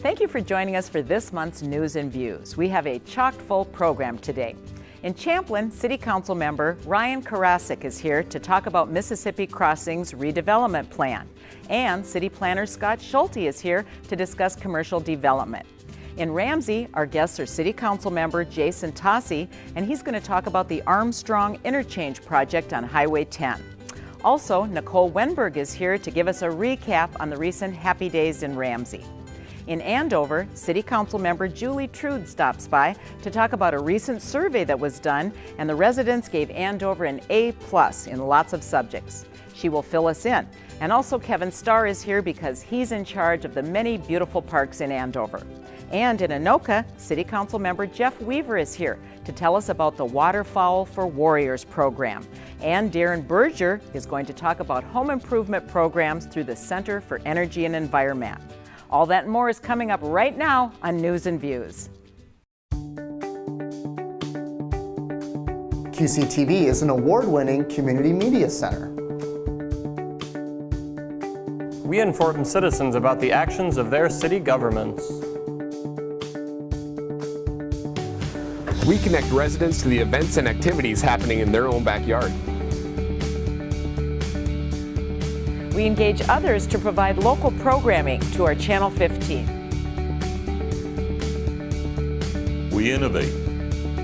Thank you for joining us for this month's News and Views. We have a chock-full program today. In Champlin, City Council member Ryan Karasik is here to talk about Mississippi Crossing's redevelopment plan. And City Planner Scott Schulte is here to discuss commercial development. In Ramsey, our guests are City Council member Jason Tossi, and he's going to talk about the Armstrong Interchange project on Highway 10. Also, Nicole Wenberg is here to give us a recap on the recent Happy Days in Ramsey. In Andover, City Council member Julie Trude stops by to talk about a recent survey that was done, and the residents gave Andover an A+ in lots of subjects. She will fill us in. And also Kevin Starr is here because he's in charge of the many beautiful parks in Andover. And in Anoka, City Council member Jeff Weaver is here to tell us about the Waterfowl for Warriors program. And Darren Berger is going to talk about home improvement programs through the Center for Energy and Environment. All that and more is coming up right now on News and Views. QCTV is an award-winning community media center. We inform citizens about the actions of their city governments. We connect residents to the events and activities happening in their own backyard. We engage others to provide local programming to our Channel 15. We innovate,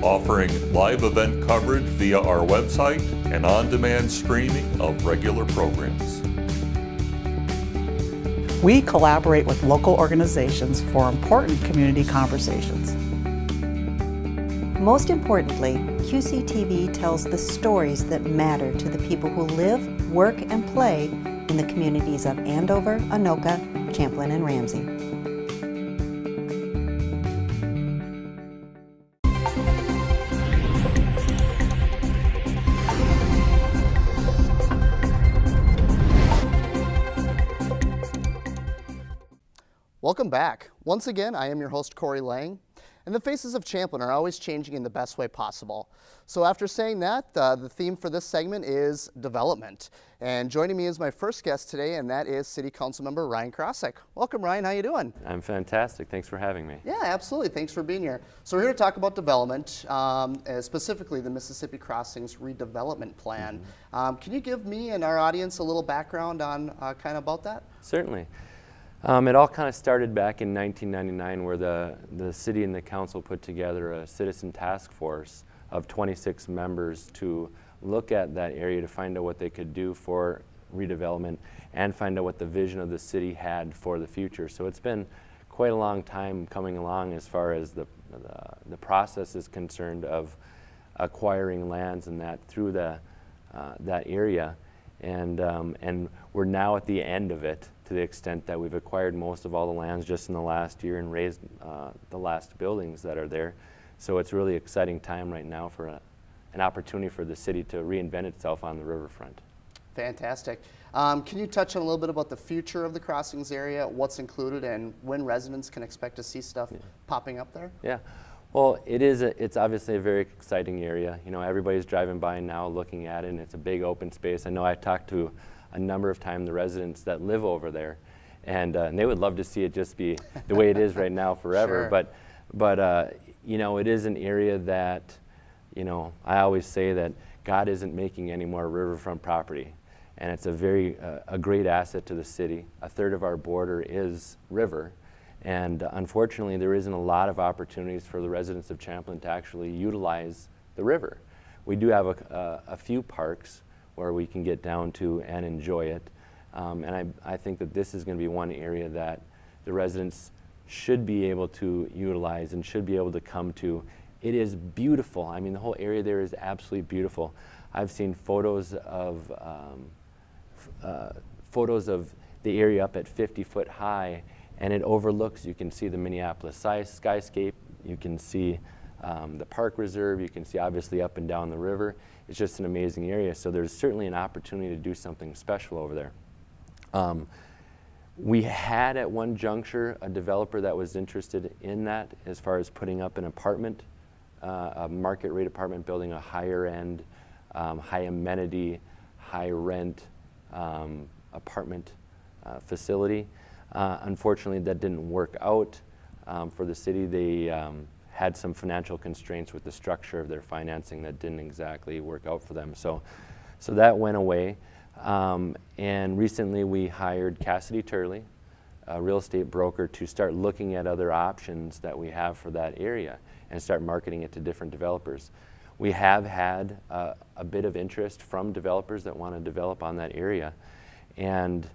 offering live event coverage via our website and on-demand streaming of regular programs. We collaborate with local organizations for important community conversations. Most importantly, QCTV tells the stories that matter to the people who live, work, and play in the communities of Andover, Anoka, Champlin, and Ramsey. Welcome back. Once again, I am your host, Corey Lang. And the faces of Champlin are always changing in the best way possible. So after saying that, the theme for this segment is development. And joining me is my first guest today, and that is City Council member Ryan Karasik. Welcome, Ryan. How you doing? I'm fantastic. Thanks for having me. Yeah, absolutely. Thanks for being here. So we're here to talk about development, specifically the Mississippi Crossings redevelopment plan. Can you give me and our audience a little background on kind of about that? Certainly. It all kind of started back in 1999 where the city and the council put together a citizen task force of 26 members to look at that area to find out what they could do for redevelopment and find out what the vision of the city had for the future. So it's been quite a long time coming along as far as the process is concerned of acquiring lands and that through that area. And we're now at the end of it, to the extent that we've acquired most of all the lands just in the last year and raised the last buildings that are there. So it's a really exciting time right now for an opportunity for the city to reinvent itself on the riverfront. Fantastic. Can you touch on a little bit about the future of the crossings area, what's included, and when residents can expect to see stuff popping up there? Yeah. Well, it's obviously a very exciting area. You know, everybody's driving by now looking at it, and it's a big open space. I know I talked to a number of times the residents that live over there, and they would love to see it just be the way it is right now forever. Sure. But you know, it is an area that, you know, I always say that God isn't making any more riverfront property, and it's a great asset to the city. A third of our border is river. And unfortunately, there isn't a lot of opportunities for the residents of Champlin to actually utilize the river. We do have a few parks where we can get down to and enjoy it. And I think that this is going to be one area that the residents should be able to utilize and should be able to come to. It is beautiful. I mean, the whole area there is absolutely beautiful. I've seen photos of the area up at 50 foot high, and it overlooks, you can see the Minneapolis skyscape, you can see the park reserve, you can see obviously up and down the river. It's just an amazing area, so there's certainly an opportunity to do something special over there. We had at one juncture a developer that was interested in that as far as putting up an apartment, a market rate apartment building, a higher end, high amenity, high rent apartment facility. Unfortunately, that didn't work out. for the city. They had some financial constraints with the structure of their financing that didn't exactly work out for them. So that went away. And recently we hired Cassidy Turley, a real estate broker, to start looking at other options that we have for that area and start marketing it to different developers. We have had a bit of interest from developers that want to develop on that area, and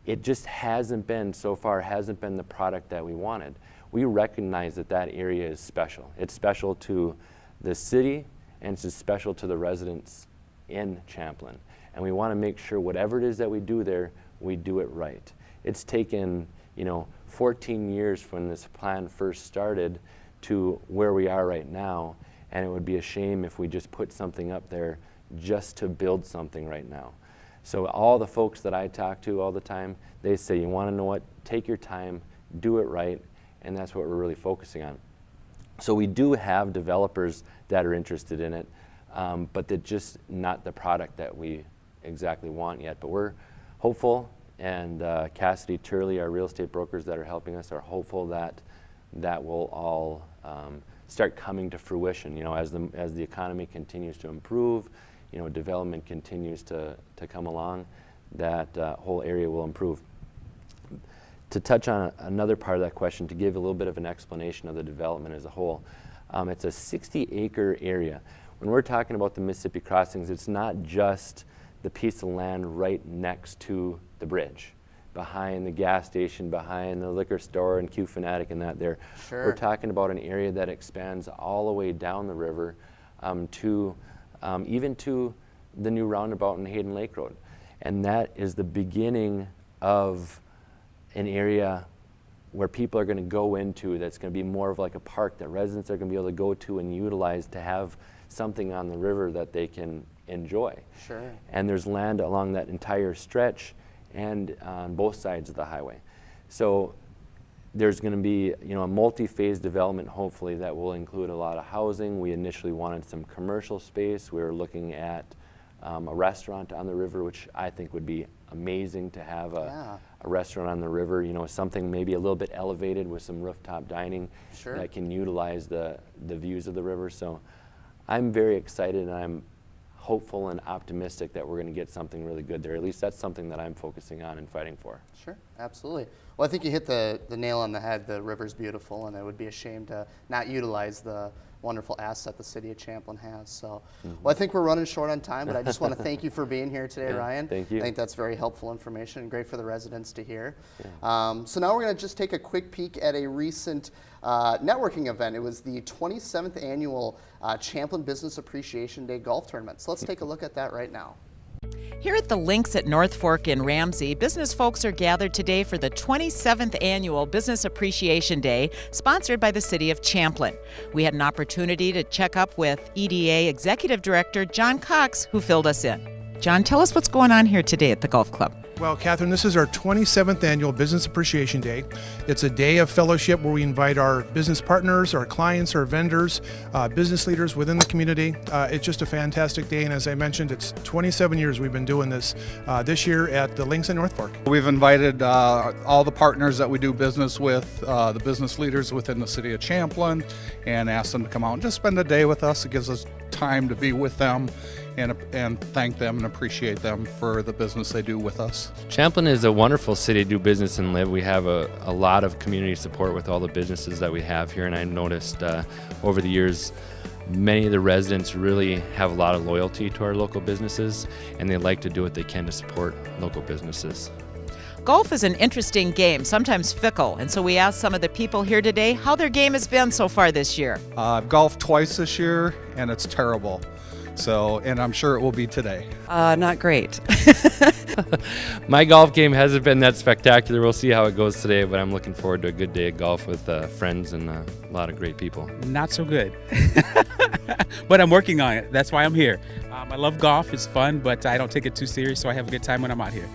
it just hasn't been, so far, hasn't been the product that we wanted. We recognize that that area is special. It's special to the city, and it's special to the residents in Champlin. And we want to make sure whatever it is that we do there, we do it right. It's taken, 14 years when this plan first started to where we are right now, and it would be a shame if we just put something up there just to build something right now. So all the folks that I talk to all the time, they say, you want to know what? Take your time, do it right, and that's what we're really focusing on. So we do have developers that are interested in it, but they're just not the product that we exactly want yet. But we're hopeful, and Cassidy Turley, our real estate brokers that are helping us, are hopeful that that will all start coming to fruition. As the economy continues to improve, development continues to come along, that whole area will improve. To touch on another part of that question, to give a little bit of an explanation of the development as a whole, it's a 60-acre area. When we're talking about the Mississippi crossings, it's not just the piece of land right next to the bridge, behind the gas station, behind the liquor store and Q Fanatic and that there. Sure. We're talking about an area that expands all the way down the river to even to the new roundabout in Hayden Lake Road. And that is the beginning of an area where people are going to go into that's going to be more of like a park that residents are going to be able to go to and utilize to have something on the river that they can enjoy. Sure. And there's land along that entire stretch and on both sides of the highway. So there's going to be a multi-phase development, hopefully, that will include a lot of housing. We initially wanted some commercial space. We were looking at a restaurant on the river, which I think would be amazing to have a restaurant on the river, something maybe a little bit elevated with some rooftop dining. Sure. That can utilize the views of the river. So I'm very excited, and I'm hopeful and optimistic that we're going to get something really good there. At least that's something that I'm focusing on and fighting for. Sure, absolutely. Well, I think you hit the nail on the head. The river's beautiful, and it would be a shame to not utilize the wonderful asset the city of Champlin has. So, well, I think we're running short on time, but I just want to thank you for being here today, Ryan. Thank you. I think that's very helpful information and great for the residents to hear. Yeah. So now we're going to just take a quick peek at a recent networking event. It was the 27th annual Champlin Business Appreciation Day Golf Tournament. So let's take a look at that right now. Here at the Links at North Fork in Ramsey, business folks are gathered today for the 27th Annual Business Appreciation Day, sponsored by the City of Champlin. We had an opportunity to check up with EDA Executive Director John Cox, who filled us in. John, tell us what's going on here today at the golf club. Well, Catherine, this is our 27th Annual Business Appreciation Day. It's a day of fellowship where we invite our business partners, our clients, our vendors, business leaders within the community. It's just a fantastic day, and as I mentioned, it's 27 years we've been doing this year at the Links in North Fork. We've invited all the partners that we do business with, the business leaders within the City of Champlin, and asked them to come out and just spend a day with us. It gives us time to be with them and thank them and appreciate them for the business they do with us. Champlin is a wonderful city to do business and live. We have a lot of community support with all the businesses that we have here, and I noticed over the years many of the residents really have a lot of loyalty to our local businesses, and they like to do what they can to support local businesses. Golf is an interesting game, sometimes fickle, and so we asked some of the people here today how their game has been so far this year. I've golfed twice this year, and it's terrible. So, and I'm sure it will be today. Not great. My golf game hasn't been that spectacular. We'll see how it goes today, but I'm looking forward to a good day of golf with friends and a lot of great people. Not so good, but I'm working on it. That's why I'm here. I love golf. It's fun, but I don't take it too serious, so I have a good time when I'm out here.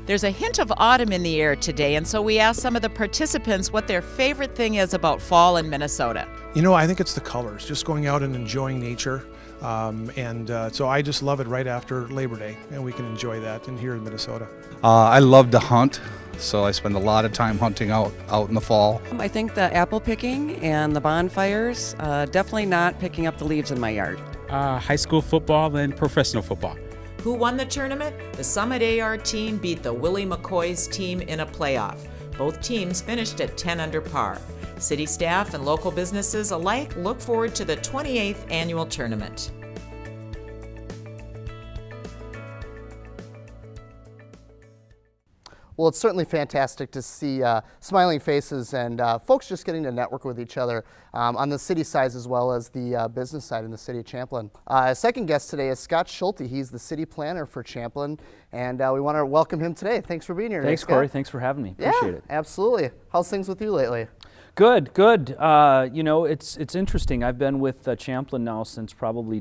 There's a hint of autumn in the air today, and so we asked some of the participants what their favorite thing is about fall in Minnesota. I think it's the colors, just going out and enjoying nature. So I just love it right after Labor Day, and we can enjoy that in here in Minnesota. I love to hunt, so I spend a lot of time hunting out in the fall. I think the apple picking and the bonfires, definitely not picking up the leaves in my yard. High school football and professional football. Who won the tournament? The Summit AR team beat the Willie McCoy's team in a playoff. Both teams finished at 10 under par. City staff and local businesses alike look forward to the 28th annual tournament. Well, it's certainly fantastic to see smiling faces and folks just getting to network with each other on the city side as well as the business side in the city of Champlin. Second guest today is Scott Schulte. He's the city planner for Champlin, and we want to welcome him today. Thanks for being here today, Thanks, Scott. Corey. Thanks for having me. Appreciate it. Absolutely. How's things with you lately? Good, good. You know, it's interesting. I've been with Champlin now since probably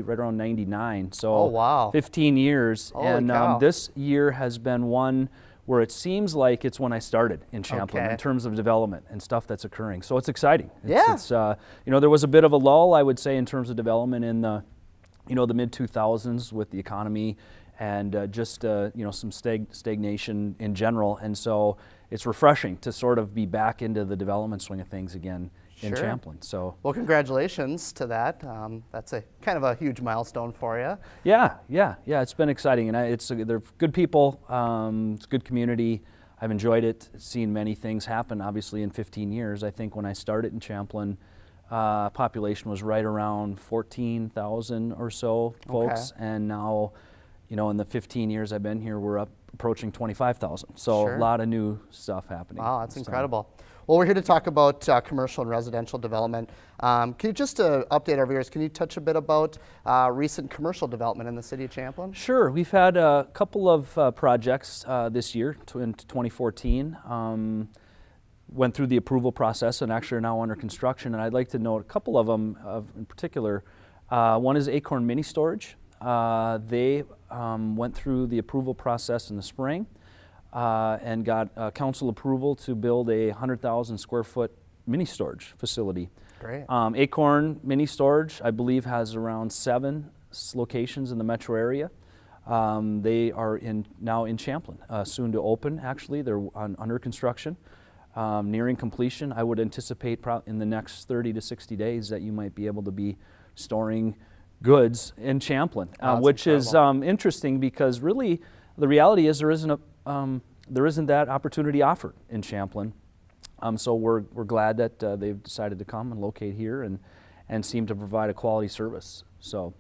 right around 99. So oh, wow. 15 years. Holy and cow. This year has been one where it seems like it's when I started in Champlin in terms of development and stuff that's occurring. So it's exciting. It's, you know, there was a bit of a lull, I would say, in terms of development in the, you know, the mid-2000s with the economy and just, you know, some stagnation in general. And so it's refreshing to sort of be back into the development swing of things again in Champlin. So, well, congratulations to that. That's a kind of a huge milestone for you. Yeah, it's been exciting, and they're good people. It's a good community. I've enjoyed it. Seen many things happen. Obviously, in 15 years, I think when I started in Champlin, population was right around 14,000 or so folks, and now, you know, in the 15 years I've been here, we're up approaching 25,000. So a lot of new stuff happening. Wow, that's incredible. Well, we're here to talk about commercial and residential development. Can you just update our viewers, can you touch a bit about recent commercial development in the city of Champlin? Sure. We've had a couple of projects this year in 2014. Went through the approval process and actually are now under construction. And I'd like to note a couple of them in particular. One is Acorn Mini Storage. They went through the approval process in the spring. And got council approval to build a 100,000 square foot mini storage facility. Great. Acorn Mini Storage, I believe, has around 7 locations in the metro area. They are now in Champlin, soon to open. Actually, they're under construction, nearing completion. I would anticipate in the next 30 to 60 days that you might be able to be storing goods in Champlin, which is interesting because really the reality is there isn't that opportunity offered in Champlin. So we're glad that they've decided to come and locate here and seem to provide a quality service. So,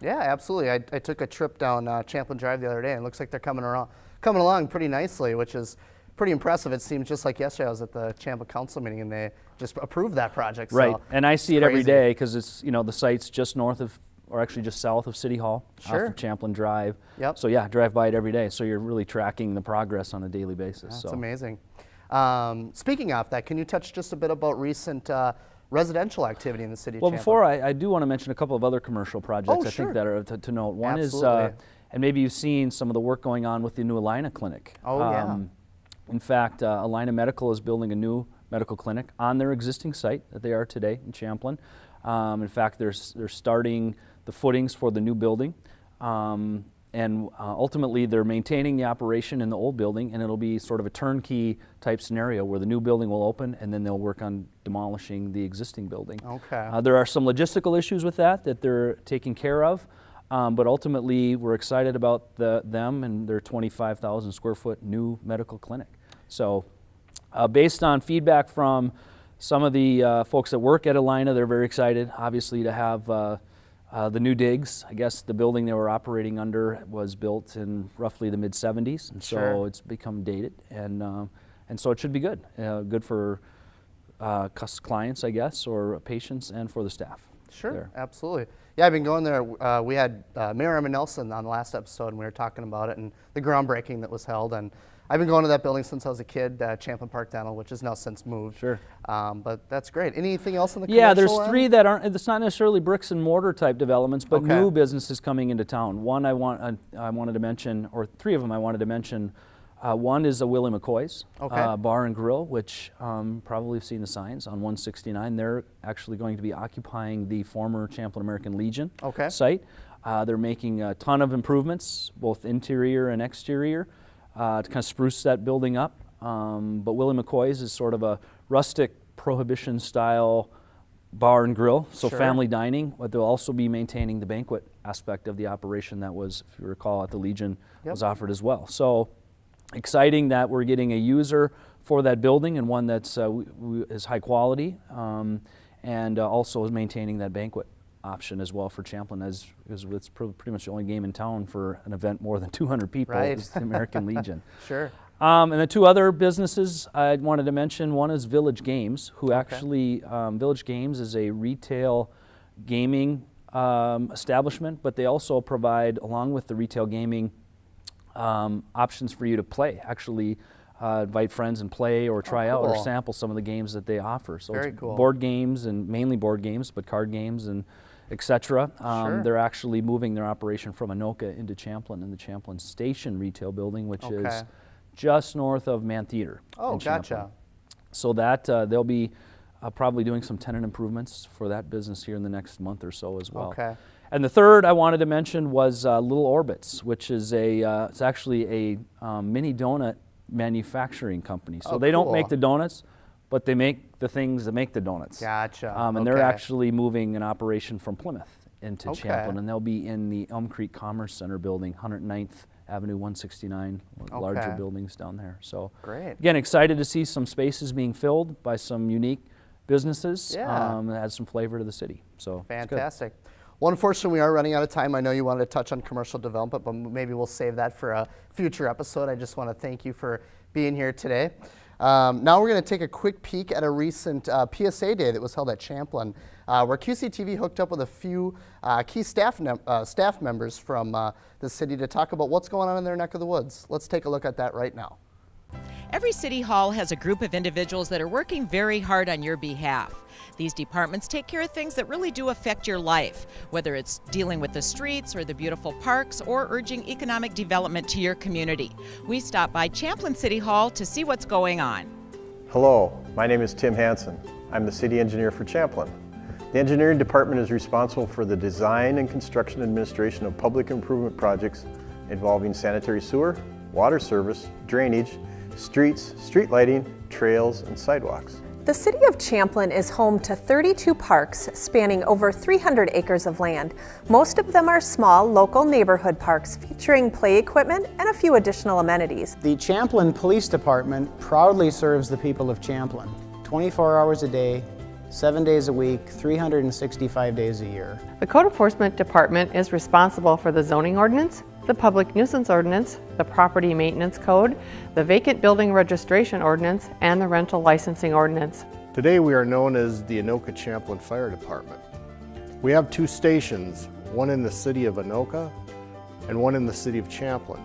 yeah, absolutely. I took a trip down Champlin Drive the other day, and it looks like they're coming along pretty nicely, which is pretty impressive. It seems just like yesterday I was at the Champlin Council meeting, and they just approved that project. Right, so and I see it every day because it's, you know, the site's just north of, or actually just south of City Hall, off of Champlin Drive. Yep. So yeah, drive by it every day. So you're really tracking the progress on a daily basis. That's amazing. Speaking of that, can you touch just a bit about recent residential activity in the city of Champlin? Well, before I do want to mention a couple of other commercial projects I think that are to note. One is, and maybe you've seen some of the work going on with the new Alina Clinic. In fact, Alina Medical is building a new medical clinic on their existing site that they are today in Champlin. In fact, they're starting the footings for the new building, and ultimately they're maintaining the operation in the old building, and it'll be sort of a turnkey type scenario where the new building will open and then they'll work on demolishing the existing building. There are some logistical issues with that they're taking care of, but ultimately we're excited about them and their 25,000 square foot new medical clinic. So based on feedback from some of the folks that work at Alina, they're very excited, obviously, to have the new digs. I guess the building they were operating under was built in roughly the mid-70s, and so it's become dated, and so it should be good. Good for clients, I guess, or patients, and for the staff. Sure, absolutely. Yeah, I've been going there. We had Mayor Emma Nelson on the last episode, and we were talking about it and the groundbreaking that was held. And I've been going to that building since I was a kid, Champlin Park Dental, which has now since moved. Sure. But that's great. Anything else in the commercial Yeah, there's end? 3 that aren't, it's not necessarily bricks and mortar type developments, but new businesses coming into town. One I wanted to mention, or 3 of them I wanted to mention. One is a Willie McCoy's Bar and Grill, which probably have seen the signs on 169. They're actually going to be occupying the former Champlin American Legion site. They're making a ton of improvements, both interior and exterior. to kind of spruce that building up. But Willie McCoy's is sort of a rustic prohibition-style bar and grill, so family dining, but they'll also be maintaining the banquet aspect of the operation that was, if you recall, at the Legion was offered as well. So exciting that we're getting a user for that building and one that's is high quality, and also is maintaining that banquet option as well for Champlin, as it's pretty much the only game in town for an event more than 200 people is the American Legion. Sure. And the two other businesses I wanted to mention, one is Village Games, who actually, Village Games is a retail gaming establishment, but they also provide, along with the retail gaming, options for you to play. Actually, invite friends and play or try out or sample some of the games that they offer. So Very it's cool. board games, and mainly board games, but card games and etc. They're actually moving their operation from Anoka into Champlin in the Champlin Station retail building, which is just north of Mann Theater. Oh, gotcha. So that they'll be probably doing some tenant improvements for that business here in the next month or so as well. Okay. And the third I wanted to mention was Little Orbits, which is it's actually a mini donut manufacturing company. So they don't make the donuts, but they make the things that make the donuts. Gotcha. And they're actually moving an operation from Plymouth into Champlin, and they'll be in the Elm Creek Commerce Center building, 109th Avenue 169, larger buildings down there. So again, excited to see some spaces being filled by some unique businesses that add some flavor to the city. So fantastic. Well, unfortunately, we are running out of time. I know you wanted to touch on commercial development, but maybe we'll save that for a future episode. I just want to thank you for being here today. Now we're going to take a quick peek at a recent PSA day that was held at Champlin, where QCTV hooked up with a few key staff members from the city to talk about what's going on in their neck of the woods. Let's take a look at that right now. Every city hall has a group of individuals that are working very hard on your behalf. These departments take care of things that really do affect your life, whether it's dealing with the streets or the beautiful parks or urging economic development to your community. We stopped by Champlin City Hall to see what's going on. Hello, my name is Tim Hansen. I'm the city engineer for Champlin. The engineering department is responsible for the design and construction administration of public improvement projects involving sanitary sewer, water service, drainage, streets, street lighting, trails, and sidewalks. The City of Champlin is home to 32 parks spanning over 300 acres of land. Most of them are small, local neighborhood parks featuring play equipment and a few additional amenities. The Champlin Police Department proudly serves the people of Champlin 24 hours a day, 7 days a week, 365 days a year. The Code Enforcement Department is responsible for the zoning ordinance, the public nuisance ordinance, the property maintenance code, the vacant building registration ordinance, and the rental licensing ordinance. Today we are known as the Anoka Champlin Fire Department. We have two stations, one in the city of Anoka and one in the city of Champlin.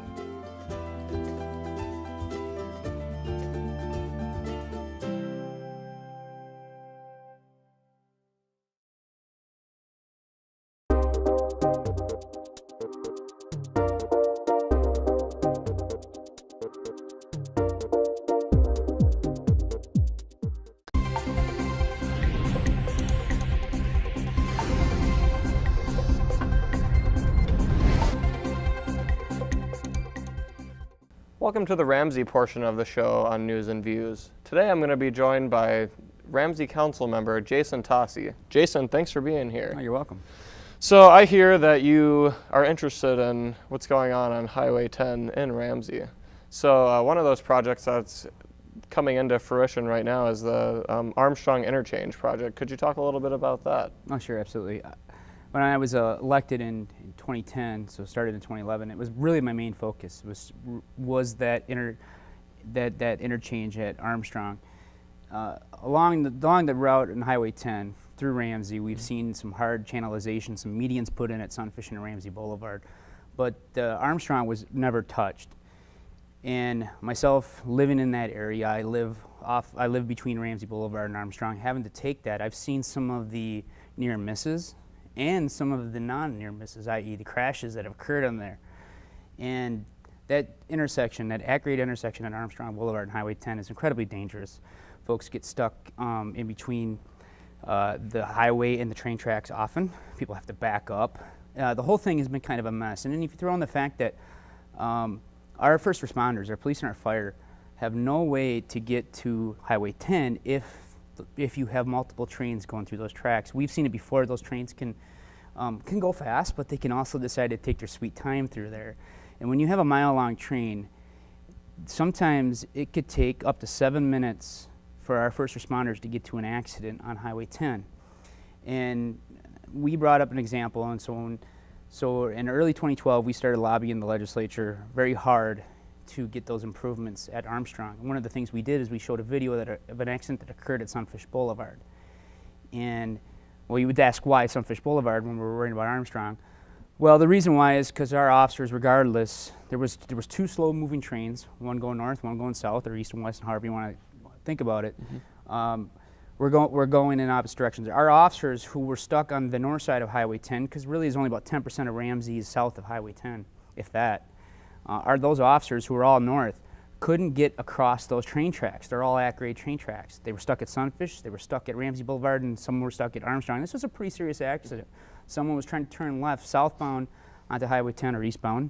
Welcome to the Ramsey portion of the show on News and Views. Today I'm going to be joined by Ramsey Council member Jason Tossi. Jason, thanks for being here. Oh, you're welcome. So I hear that you are interested in what's going on Highway 10 in Ramsey. So one of those projects that's coming into fruition right now is the Armstrong Interchange project. Could you talk a little bit about that? Oh, sure, absolutely. When I was elected in 2010, so started in 2011, it was really my main focus was that interchange at Armstrong. Along the route in Highway 10 through Ramsey, we've seen some hard channelization, some medians put in at Sunfish and Ramsey Boulevard, but Armstrong was never touched. And myself living in that area, I live between Ramsey Boulevard and Armstrong. Having to take that, I've seen some of the near misses and some of the non-near misses, i.e. the crashes that have occurred on there. And that intersection, that at-grade intersection at Armstrong Boulevard and Highway 10 is incredibly dangerous. Folks get stuck in between the highway and the train tracks often. People have to back up. The whole thing has been kind of a mess. And then if you throw in the fact that our first responders, our police and our fire, have no way to get to Highway 10 if you have multiple trains going through those tracks. We've seen it before. Those trains can go fast, but they can also decide to take their sweet time through there. And when you have a mile-long train, sometimes it could take up to 7 minutes for our first responders to get to an accident on Highway 10. And we brought up an example, and so in early 2012, we started lobbying the legislature very hard to get those improvements at Armstrong. And one of the things we did is we showed a video of an accident that occurred at Sunfish Boulevard. And well, you would ask why Sunfish Boulevard when we were worrying about Armstrong. Well, the reason why is because our officers, regardless, there was two slow-moving trains, one going north, one going south, or east and west, however you want to think about it. We're going in opposite directions. Our officers who were stuck on the north side of Highway 10, because really is only about 10% of Ramsey is south of Highway 10, if that, are those officers who were all north couldn't get across those train tracks. They're all at-grade train tracks. They were stuck at Sunfish, they were stuck at Ramsey Boulevard, and some were stuck at Armstrong. This was a pretty serious accident. Someone was trying to turn left, southbound onto Highway 10 or eastbound.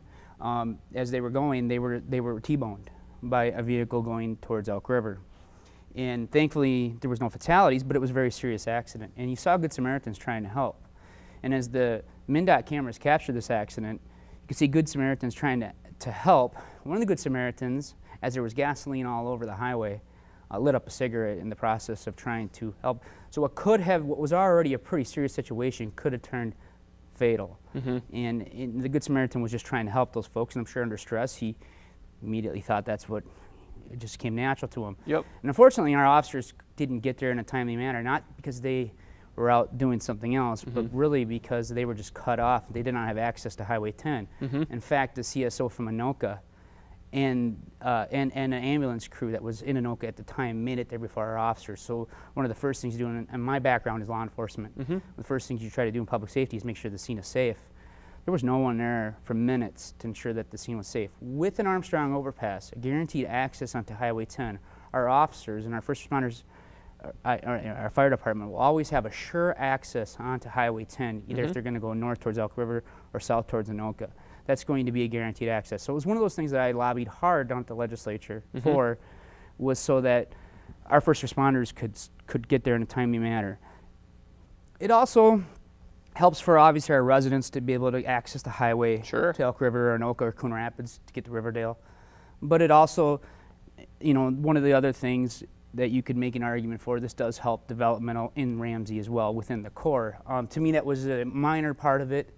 As they were going, they were T-boned by a vehicle going towards Elk River. And thankfully, there was no fatalities, but it was a very serious accident. And you saw Good Samaritans trying to help. And as the MnDOT cameras captured this accident, you could see Good Samaritans trying to help. One of the Good Samaritans, as there was gasoline all over the highway, lit up a cigarette in the process of trying to help. So what was already a pretty serious situation could have turned fatal. And the Good Samaritan was just trying to help those folks, and I'm sure under stress, he immediately thought it just came natural to him. Yep. And unfortunately, our officers didn't get there in a timely manner, not because they were out doing something else, but really because they were just cut off. They did not have access to Highway 10. In fact, the CSO from Anoka and an ambulance crew that was in Anoka at the time made it there before our officers. So one of the first things you do, and my background is law enforcement, the first things you try to do in public safety is make sure the scene is safe. There was no one there for minutes to ensure that the scene was safe. With an Armstrong overpass, a guaranteed access onto Highway 10, our officers and our first responders, our fire department will always have a sure access onto Highway 10, either if they're going to go north towards Elk River or south towards Anoka. That's going to be a guaranteed access. So it was one of those things that I lobbied hard down at the legislature for, was so that our first responders could get there in a timely manner. It also helps for obviously our residents to be able to access the highway to Elk River or Anoka or Coon Rapids to get to Riverdale. But it also, one of the other things that you could make an argument for, this does help developmental in Ramsey as well within the core. To me, that was a minor part of it.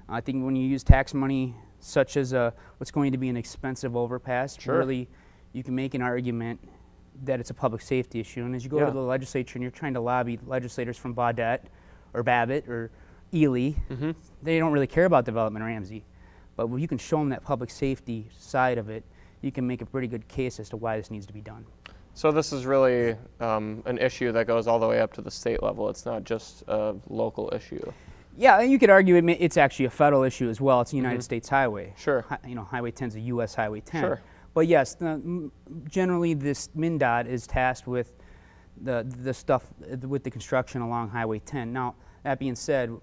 I think when you use tax money, such as what's going to be an expensive overpass, really you can make an argument that it's a public safety issue. And as you go to the legislature and you're trying to lobby legislators from Baudette or Babbitt or Ely, they don't really care about development in Ramsey. But when you can show them that public safety side of it, you can make a pretty good case as to why this needs to be done. So this is really an issue that goes all the way up to the state level. It's not just a local issue. Yeah, you could argue it's actually a federal issue as well. It's a United States highway. Highway 10 is a U.S. Highway 10. But yes, generally this MnDOT is tasked with the stuff with the construction along Highway 10. Now, that being said,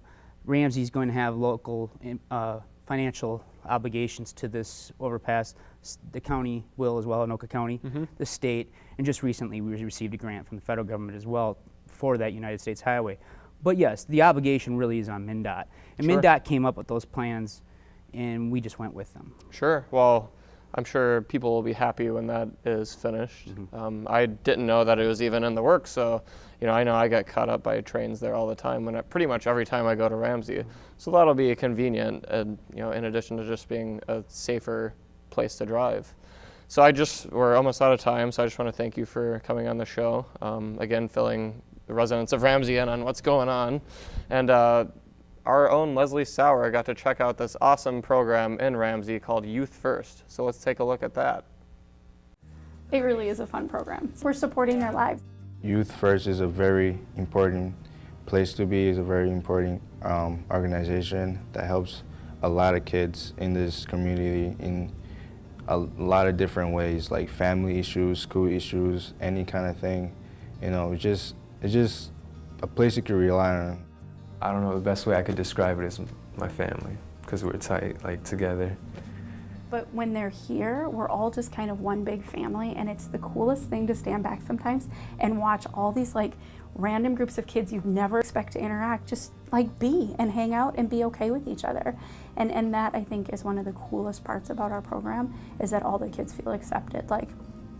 Ramsey's going to have local financial obligations to this overpass. The county will as well, Anoka County, the state, and just recently we received a grant from the federal government as well for that United States highway. But yes, the obligation really is on MnDOT. And MnDOT came up with those plans, and we just went with them. Well, I'm sure people will be happy when that is finished. I didn't know that it was even in the works, so I know I get caught up by trains there all the time, pretty much every time I go to Ramsey. So that'll be convenient, and in addition to just being a safer place to drive. So we're almost out of time, so I just want to thank you for coming on the show. Again, filling the residents of Ramsey in on what's going on. And our own Leslie Sauer got to check out this awesome program in Ramsey called Youth First. So let's take a look at that. It really is a fun program. We're supporting their lives. Youth First is a very important place to be. It's a very important organization that helps a lot of kids in this community in a lot of different ways, like family issues, school issues, any kind of thing. It's just a place you can rely on. I don't know, the best way I could describe it is my family, because we're tight, together. but when they're here, we're all just kind of one big family, and it's the coolest thing to stand back sometimes and watch all these like random groups of kids you'd never expect to interact just like be and hang out and be okay with each other. And that, I think, is one of the coolest parts about our program, is that all the kids feel accepted. Like,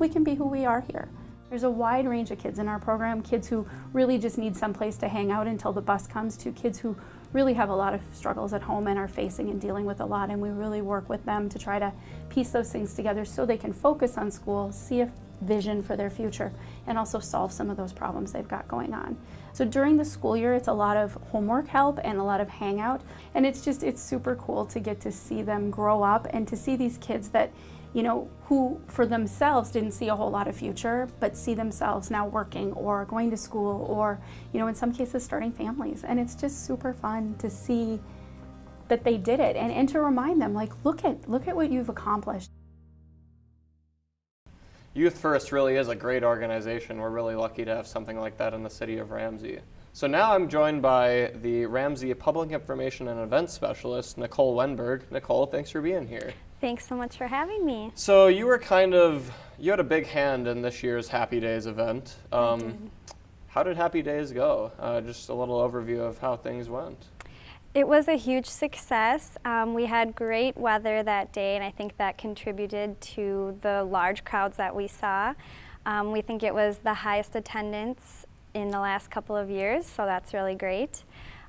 we can be who we are here. There's a wide range of kids in our program, kids who really just need some place to hang out until the bus comes, to kids who really have a lot of struggles at home and are facing and dealing with a lot, and we really work with them to try to piece those things together so they can focus on school, see a vision for their future, and also solve some of those problems they've got going on. So during the school year, it's a lot of homework help and a lot of hangout, and it's super cool to get to see them grow up and to see these kids that, you know, who for themselves didn't see a whole lot of future, but see themselves now working or going to school or, you know, in some cases starting families. And it's just super fun to see that they did it, and to remind them, like, look at what you've accomplished. Youth First really is a great organization. We're really lucky to have something like that in the city of Ramsey. So now I'm joined by the Ramsey Public Information and Events Specialist, Nicole Wenberg. Nicole, thanks for being here. Thanks so much for having me. So you were you had a big hand in this year's Happy Days event. How did Happy Days go? Just a little overview of how things went. It was a huge success. We had great weather that day, and I think that contributed to the large crowds that we saw. We think it was the highest attendance in the last couple of years, so that's really great.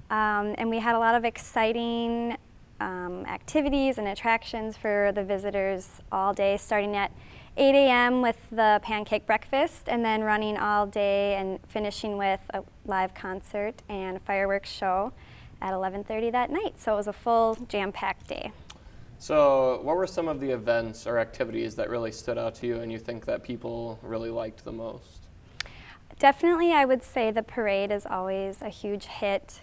And we had a lot of exciting activities and attractions for the visitors all day, starting at 8 a.m. with the pancake breakfast, and then running all day and finishing with a live concert and a fireworks show at 11:30 that night. So it was a full jam-packed day. So what were some of the events or activities that really stood out to you and you think that people really liked the most? Definitely, I would say the parade is always a huge hit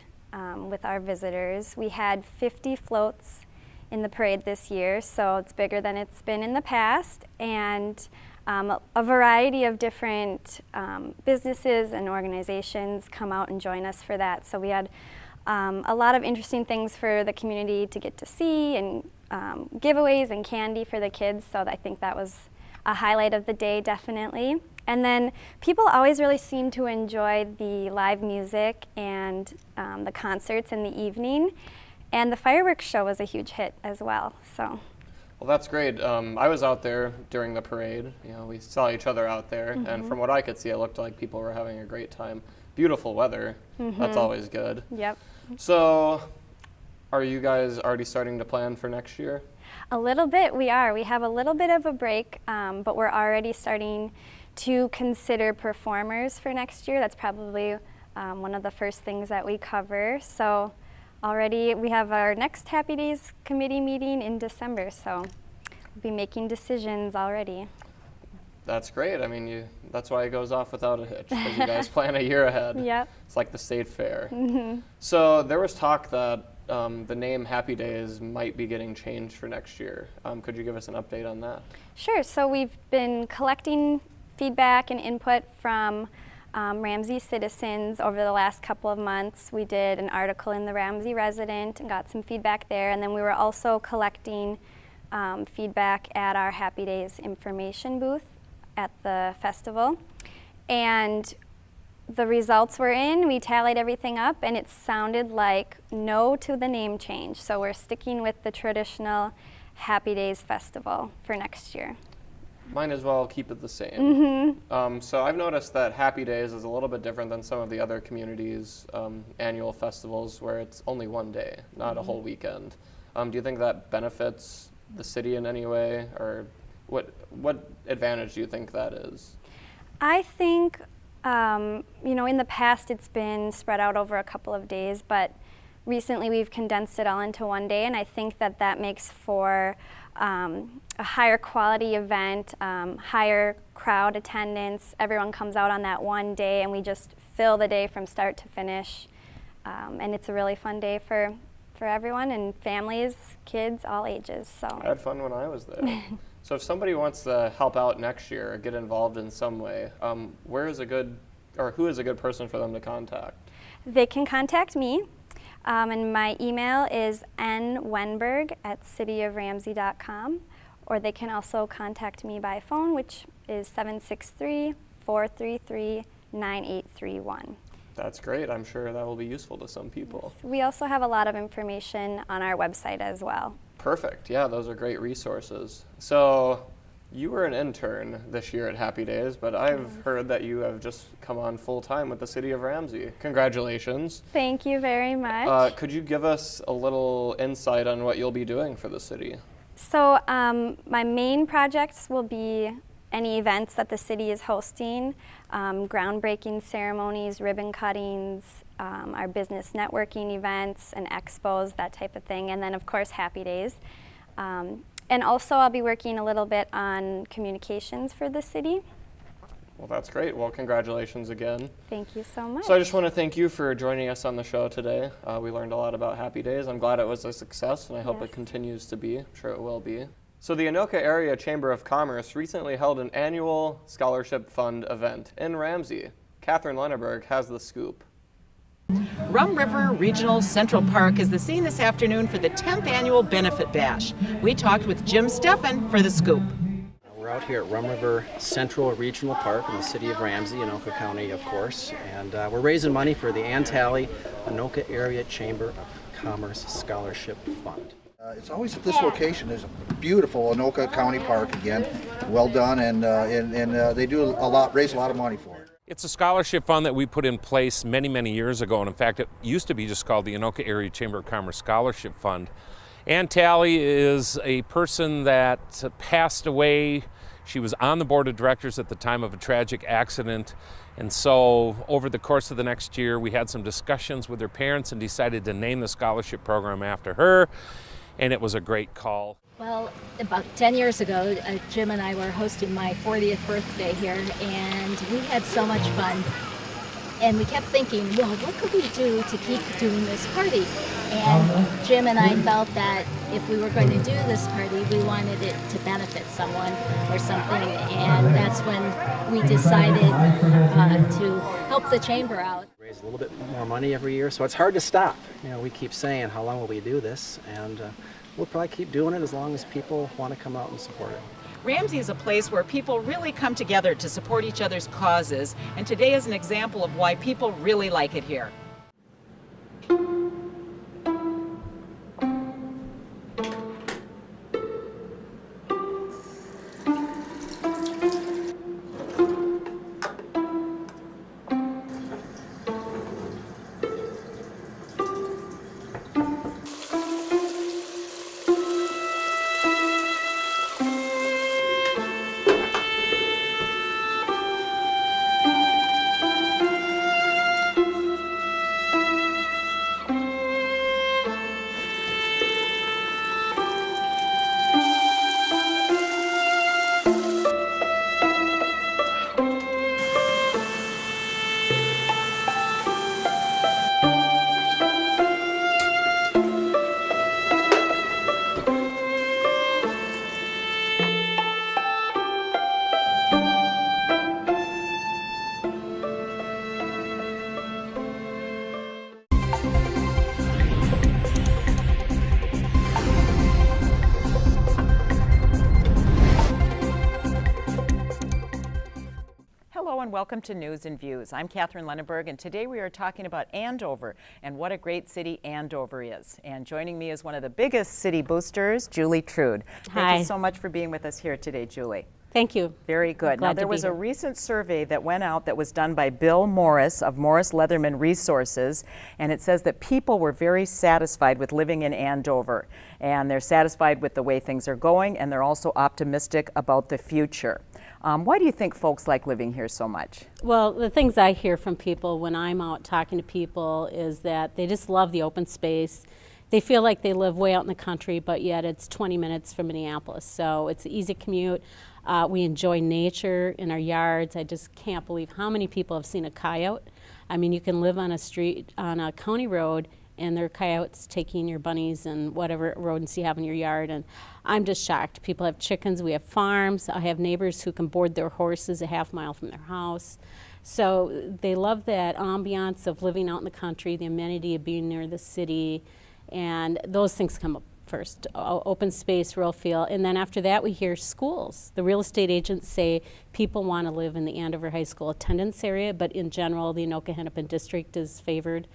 with our visitors. We had 50 floats in the parade this year, so it's bigger than it's been in the past, and a variety of different businesses and organizations come out and join us for that. So we had a lot of interesting things for the community to get to see, and giveaways and candy for the kids, so I think that was a highlight of the day, definitely. And then people always really seem to enjoy the live music and the concerts in the evening, and the fireworks show was a huge hit as well. So. Well, that's great. I was out there during the parade. You know, we saw each other out there, and from what I could see, it looked like people were having a great time. Beautiful weather. That's always good. Yep. So, are you guys already starting to plan for next year? A little bit, we are. We have a little bit of a break, but we're already starting to consider performers for next year. That's probably one of the first things that we cover. So already we have our next Happy Days committee meeting in December, so we'll be making decisions already. That's great. I mean, that's why it goes off without a hitch, because you guys plan a year ahead. Yep. It's like the state fair. So there was talk that the name Happy Days might be getting changed for next year. Could you give us an update on that? Sure. So we've been collecting feedback and input from Ramsey citizens over the last couple of months. We did an article in the Ramsey Resident and got some feedback there, and then we were also collecting feedback at our Happy Days information booth at the festival. And the results were in, we tallied everything up, and it sounded like no to the name change. So we're sticking with the traditional Happy Days Festival for next year. Might as well keep it the same. So I've noticed that Happy Days is a little bit different than some of the other communities' annual festivals, where it's only one day, not a whole weekend. Do you think that benefits the city in any way, or what advantage do you think that is? I think, you know, in the past it's been spread out over a couple of days, but recently we've condensed it all into one day, and I think that that makes for a higher quality event, higher crowd attendance. Everyone comes out on that one day, and we just fill the day from start to finish. And it's a really fun day for everyone, and families, kids, all ages. So I had fun when I was there. So if somebody wants to help out next year or get involved in some way, who is a good person for them to contact? They can contact me. And my email is nwenberg@cityoframsey.com, or they can also contact me by phone, which is 763-433-9831. That's great. I'm sure that will be useful to some people. We also have a lot of information on our website as well. Perfect. Yeah, those are great resources. So you were an intern this year at Happy Days, but I've heard that you have just come on full-time with the City of Ramsey. Congratulations. Thank you very much. Could you give us a little insight on what you'll be doing for the city? So my main projects will be any events that the city is hosting, groundbreaking ceremonies, ribbon cuttings, our business networking events and expos, that type of thing, and then of course Happy Days. And also I'll be working a little bit on communications for the city. Well, that's great. Well, congratulations again. Thank you so much. So I just want to thank you for joining us on the show today. We learned a lot about Happy Days. I'm glad it was a success, and I hope it continues to be. I'm sure it will be. So the Anoka Area Chamber of Commerce recently held an annual scholarship fund event in Ramsey. Catherine Lenneberg has the scoop. Rum River Regional Central Park is the scene this afternoon for the 10th annual Benefit Bash. We talked with Jim Steffen for the scoop. We're out here at Rum River Central Regional Park in the city of Ramsey, Anoka County, of course, and we're raising money for the Ann Talley Anoka Area Chamber of Commerce Scholarship Fund. It's always at this location. There's a beautiful Anoka County Park again, well done, and they do raise a lot of money for it. It's a scholarship fund that we put in place many, many years ago, and in fact it used to be just called the Anoka Area Chamber of Commerce Scholarship Fund. Ann Talley is a person that passed away. She was on the board of directors at the time of a tragic accident, and so over the course of the next year we had some discussions with her parents and decided to name the scholarship program after her, and it was a great call. Well, about 10 years ago, Jim and I were hosting my 40th birthday here, and we had so much fun. And we kept thinking, well, what could we do to keep doing this party? And Jim and I felt that if we were going to do this party, we wanted it to benefit someone or something. And that's when we decided to help the chamber out. Raise a little bit more money every year, so it's hard to stop. You know, we keep saying, how long will we do this? And we'll probably keep doing it as long as people want to come out and support it. Ramsey is a place where people really come together to support each other's causes, and today is an example of why people really like it here. And welcome to News and Views. I'm Catherine Lenneberg, and today we are talking about Andover and what a great city Andover is. And joining me is one of the biggest city boosters, Julie Trude. Hi. Thank you so much for being with us here today, Julie. Thank you. Very good. Now, there was a recent survey that went out that was done by Bill Morris of Morris Leatherman Resources, and it says that people were very satisfied with living in Andover, and they're satisfied with the way things are going, and they're also optimistic about the future. Why do you think folks like living here so much? Well, the things I hear from people when I'm out talking to people is that they just love the open space. They feel like they live way out in the country, but yet it's 20 minutes from Minneapolis, so it's an easy commute. We enjoy nature in our yards. I just can't believe how many people have seen a coyote. I mean, you can live on a street, on a county road, and there are coyotes taking your bunnies and whatever rodents you have in your yard, and I'm just shocked. People have chickens, we have farms. I have neighbors who can board their horses a half mile from their house. So they love that ambiance of living out in the country, the amenity of being near the city, and those things come first, open space, rural feel, and then after that we hear schools. The real estate agents say people want to live in the Andover High School attendance area, but in general the Anoka-Hennepin district is favored.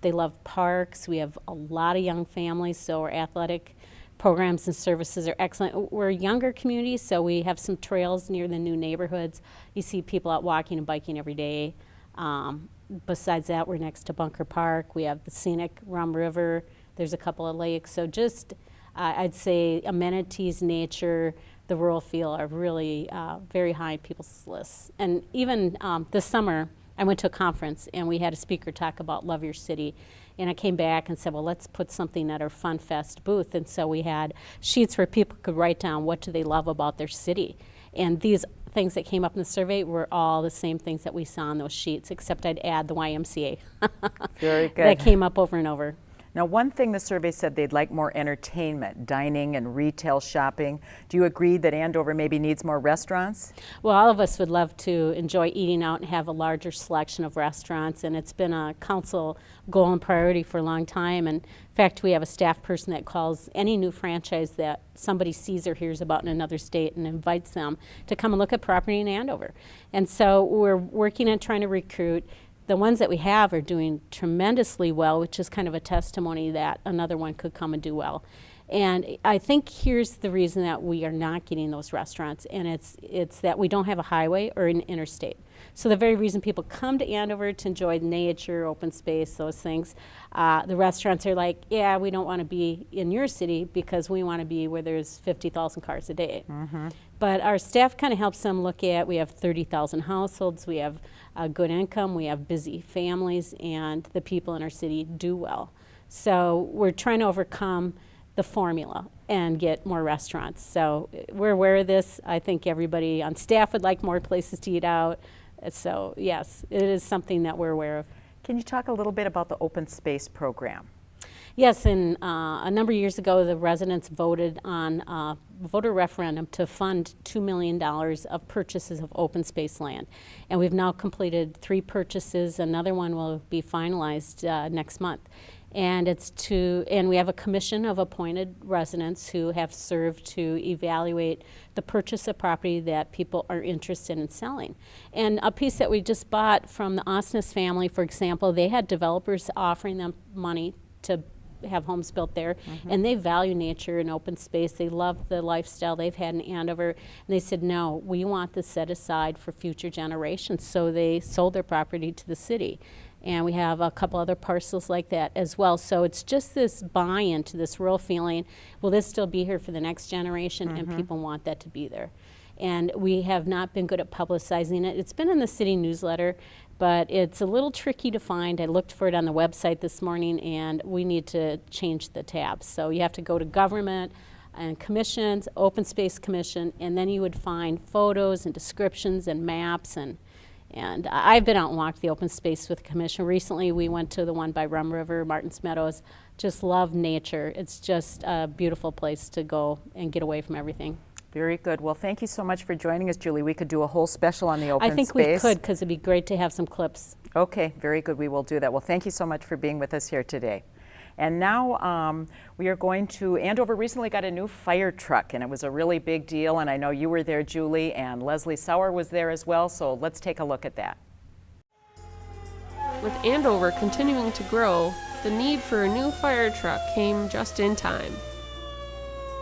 They love parks. We have a lot of young families, so our athletic programs and services are excellent. We're a younger community, so we have some trails near the new neighborhoods. You see people out walking and biking every day. Besides that, we're next to Bunker Park. We have the scenic Rum River. There's a couple of lakes. So just, I'd say amenities, nature, the rural feel are really very high on people's lists. And even this summer, I went to a conference and we had a speaker talk about Love Your City. And I came back and said, well, let's put something at our Fun Fest booth. And so we had sheets where people could write down what do they love about their city. And these things that came up in the survey were all the same things that we saw on those sheets, except I'd add the YMCA. Very good. That came up over and over. Now, one thing the survey said they'd like more entertainment, dining and retail shopping. Do you agree that Andover maybe needs more restaurants? Well, all of us would love to enjoy eating out and have a larger selection of restaurants, and it's been a council goal and priority for a long time. And in fact, we have a staff person that calls any new franchise that somebody sees or hears about in another state and invites them to come and look at property in Andover. And so we're working on trying to recruit. The ones that we have are doing tremendously well, which is kind of a testimony that another one could come and do well. And I think here's the reason that we are not getting those restaurants, and it's that we don't have a highway or an interstate. So the very reason people come to Andover to enjoy nature, open space, those things, the restaurants are like, yeah, we don't want to be in your city because we want to be where there's 50,000 cars a day. Mm-hmm. But our staff kind of helps them look at, we have 30,000 households, we have a good income, we have busy families, and the people in our city do well. So we're trying to overcome the formula and get more restaurants. So we're aware of this. I think everybody on staff would like more places to eat out. So yes, it is something that we're aware of. Can you talk a little bit about the open space program? Yes, and a number of years ago, the residents voted on a voter referendum to fund $2 million of purchases of open space land. And we've now completed 3 purchases. Another one will be finalized next month. And we have a commission of appointed residents who have served to evaluate the purchase of property that people are interested in selling. And a piece that we just bought from the Osnes family, for example, they had developers offering them money to have homes built there, and they value nature and open space. They love the lifestyle they've had in Andover, and they said, no, we want this set aside for future generations. So they sold their property to the city. And we have a couple other parcels like that as well. So it's just this buy-in to this rural feeling, will this still be here for the next generation? And people want that to be there. And we have not been good at publicizing it. It's been in the city newsletter, but it's a little tricky to find. I looked for it on the website this morning, and we need to change the tabs. So you have to go to government and commissions, open space commission, and then you would find photos and descriptions and maps. And I've been out and walked the open space with the commission. Recently we went to the one by Rum River, Martins Meadows. Just love nature. It's just a beautiful place to go and get away from everything. Very good. Well, thank you so much for joining us, Julie. We could do a whole special on the open space. I think we could, because it'd be great to have some clips. Okay, very good. We will do that. Well, thank you so much for being with us here today. And now we are going to, Andover recently got a new fire truck, and it was a really big deal, and I know you were there, Julie, and Leslie Sauer was there as well, so let's take a look at that. With Andover continuing to grow, the need for a new fire truck came just in time.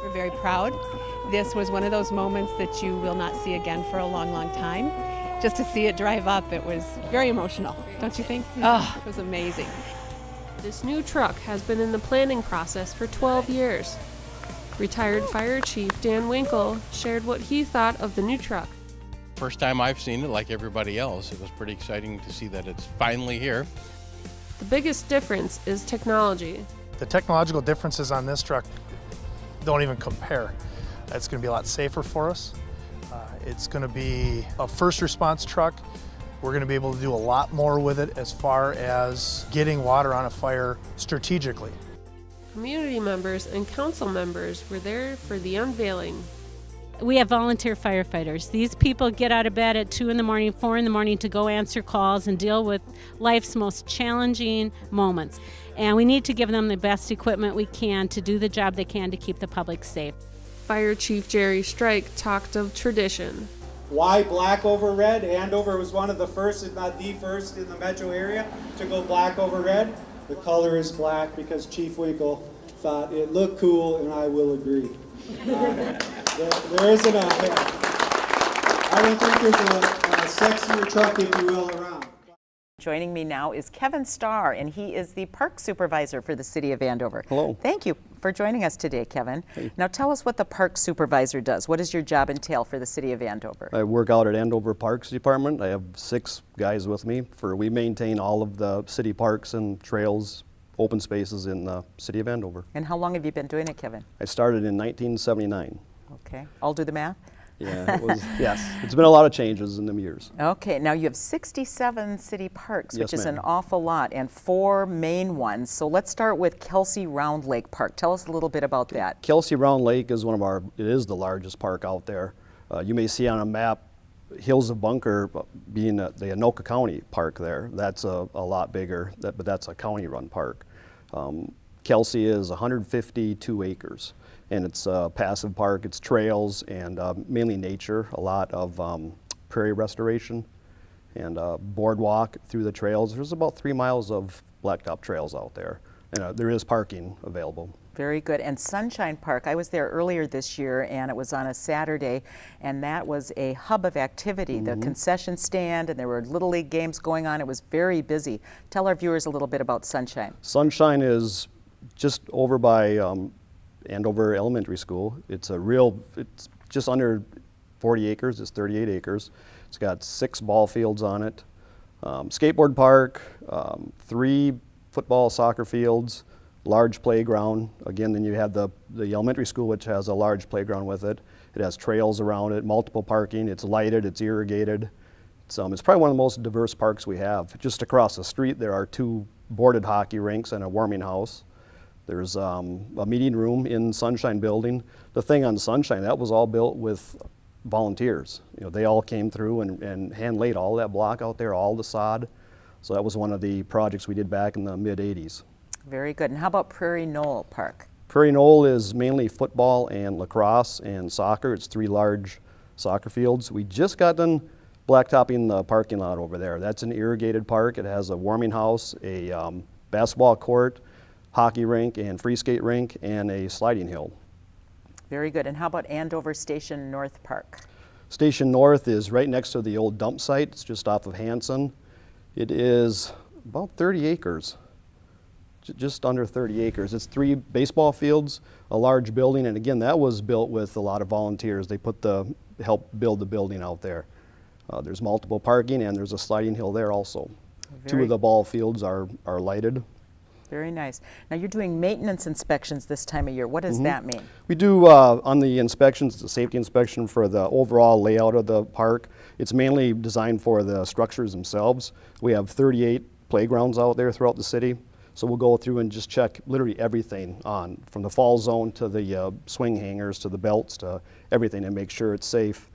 We're very proud. This was one of those moments that you will not see again for a long, long time. Just to see it drive up, it was very emotional, don't you think? Oh, it was amazing. This new truck has been in the planning process for 12 years. Retired Fire Chief Dan Winkle shared what he thought of the new truck. First time I've seen it, like everybody else. It was pretty exciting to see that it's finally here. The biggest difference is technology. The technological differences on this truck don't even compare. It's going to be a lot safer for us. It's going to be a first response truck. We're going to be able to do a lot more with it as far as getting water on a fire strategically. Community members and council members were there for the unveiling. We have volunteer firefighters. These people get out of bed at 2 in the morning, 4 in the morning to go answer calls and deal with life's most challenging moments. And we need to give them the best equipment we can to do the job they can to keep the public safe. Fire Chief Jerry Strike talked of tradition. Why black over red? Andover was one of the first, if not the first, in the metro area to go black over red. The color is black because Chief Winkle thought it looked cool, and I will agree. There isn't I don't think there's a sexier truck, if you will, around. Joining me now is Kevin Starr, and he is the park supervisor for the City of Andover. Hello. Thank you for joining us today, Kevin. Hey. Now tell us what the park supervisor does. What does your job entail for the City of Andover? I work out at Andover Parks Department. I have 6 guys with me. We maintain all of the city parks and trails, open spaces in the City of Andover. And how long have you been doing it, Kevin? I started in 1979. Okay, I'll do the math. Yeah, it was, yes. It's been a lot of changes in them years. Okay, now you have 67 city parks, Yes, which is ma'am. an awful lot, and 4 main ones. So let's start with Kelsey Round Lake Park. Tell us a little bit about that. Kelsey Round Lake is it is the largest park out there. You may see on a map Hills of Bunker being the Anoka County Park there. That's a lot bigger, but that's a county-run park. Kelsey is 152 acres. And it's a passive park, it's trails and mainly nature, a lot of prairie restoration and boardwalk through the trails. There's about 3 miles of blacktop trails out there, and there is parking available. Very good. And Sunshine Park, I was there earlier this year, and it was on a Saturday, and that was a hub of activity. The concession stand, and there were Little League games going on. It was very busy. Tell our viewers a little bit about Sunshine. Sunshine is just over by Andover Elementary School. It's just under 40 acres, it's 38 acres. It's got 6 ball fields on it, skateboard park, 3 football, soccer fields, large playground. Again, then you have the elementary school, which has a large playground with it. It has trails around it, multiple parking, it's lighted, it's irrigated. It's probably one of the most diverse parks we have. Just across the street there are 2 boarded hockey rinks and a warming house. There's a meeting room in Sunshine Building. The thing on Sunshine, that was all built with volunteers. They all came through and hand laid all that block out there, all the sod. So that was one of the projects we did back in the mid-'80s. Very good. And how about Prairie Knoll Park? Prairie Knoll is mainly football and lacrosse and soccer. It's 3 large soccer fields. We just got done blacktopping the parking lot over there. That's an irrigated park. It has a warming house, a basketball court, hockey rink and free skate rink, and a sliding hill. Very good. And how about Andover Station North Park? Station North is right next to the old dump site. It's just off of Hanson. It is about 30 acres, just under 30 acres. It's 3 baseball fields, a large building, and again, that was built with a lot of volunteers. They helped build the building out there. There's multiple parking, and there's a sliding hill there also. 2 of the ball fields are lighted. Very nice. Now you're doing maintenance inspections this time of year. What does that mean? We do on the inspections, the safety inspection for the overall layout of the park. It's mainly designed for the structures themselves. We have 38 playgrounds out there throughout the city. So we'll go through and just check literally everything on, from the fall zone to the swing hangers to the belts to everything, and make sure it's safe.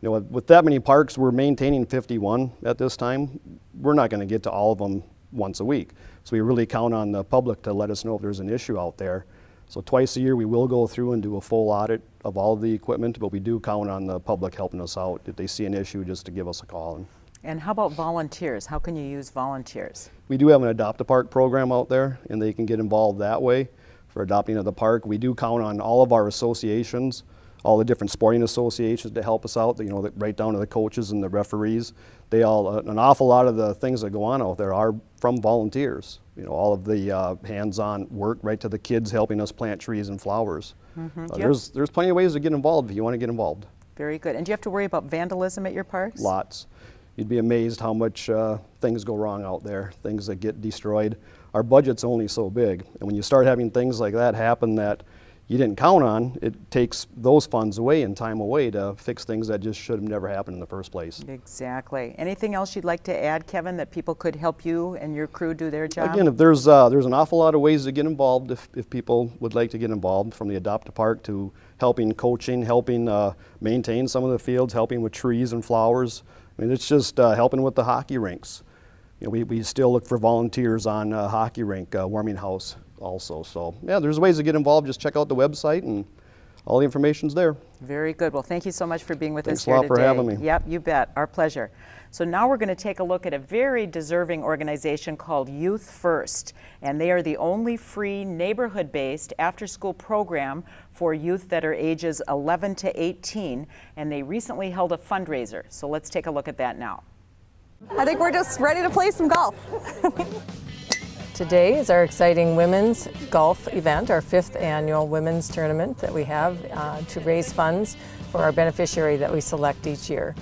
With that many parks, we're maintaining 51 at this time. We're not going to get to all of them once a week. So we really count on the public to let us know if there's an issue out there. So twice a year we will go through and do a full audit of all of the equipment, but we do count on the public helping us out if they see an issue, just to give us a call. And how about volunteers? How can you use volunteers? We do have an Adopt a Park program out there, and they can get involved that way for adopting of the park. We do count on all of our associations, all the different sporting associations to help us out, right down to the coaches and the referees. They an awful lot of the things that go on out there are from volunteers. All of the hands-on work, right to the kids helping us plant trees and flowers. There's plenty of ways to get involved if you want to get involved. Very good. And do you have to worry about vandalism at your parks? Lots. You'd be amazed how much things go wrong out there, things that get destroyed. Our budget's only so big, and when you start having things like that happen that you didn't count on, it takes those funds away and time away to fix things that just should have never happened in the first place. Exactly. Anything else you'd like to add, Kevin, that people could help you and your crew do their job? Again, if there's an awful lot of ways to get involved if people would like to get involved, from the Adopt a Park to helping coaching, helping maintain some of the fields, helping with trees and flowers. I mean, it's just helping with the hockey rinks. You know, we still look for volunteers on hockey rink, warming house also. So yeah, there's ways to get involved. Just check out the website and all the information's there. Very good. Well, thank you so much for being with us Thanks here today. a lot for having me. Yep, you bet. Our pleasure. So now we're going to take a look at a very deserving organization called Youth First, and they are the only free neighborhood-based after-school program for youth that are ages 11 to 18, and they recently held a fundraiser. So let's take a look at that now. I think we're just ready to play some golf. Today is our exciting women's golf event, our 5th annual women's tournament that we have to raise funds for our beneficiary that we select each year.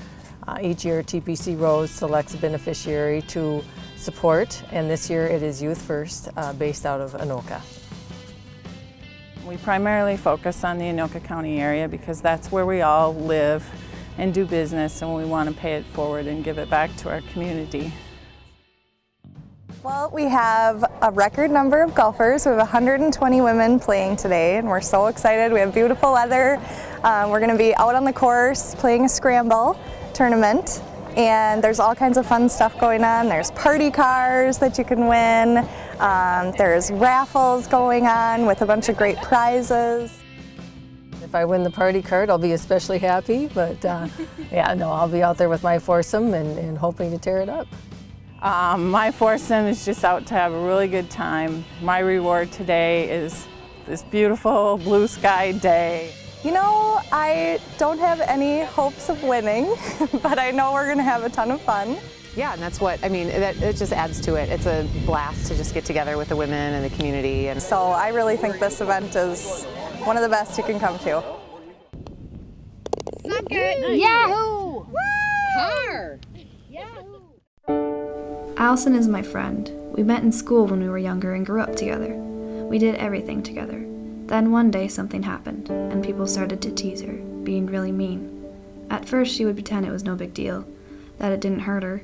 Each year TPC Rose selects a beneficiary to support, and this year it is Youth First based out of Anoka. We primarily focus on the Anoka County area because that's where we all live and do business, and we want to pay it forward and give it back to our community. Well, we have a record number of golfers. We have 120 women playing today, and we're so excited. We have beautiful weather. We're going to be out on the course playing a scramble tournament, and there's all kinds of fun stuff going on. There's party cars that you can win. There's raffles going on with a bunch of great prizes. If I win the party card, I'll be especially happy, but yeah, no, I'll be out there with my foursome and hoping to tear it up. My foursome is just out to have a really good time. My reward today is this beautiful blue sky day. You know, I don't have any hopes of winning, but I know we're going to have a ton of fun. Yeah, and that's what, I mean, it just adds to it. It's a blast to just get together with the women and the community. And so I really think this event is one of the best you can come to. Suck it! Yahoo! Woo! Har! Yahoo! Allison is my friend. We met in school when we were younger and grew up together. We did everything together. Then one day something happened, and people started to tease her, being really mean. At first she would pretend it was no big deal, that it didn't hurt her.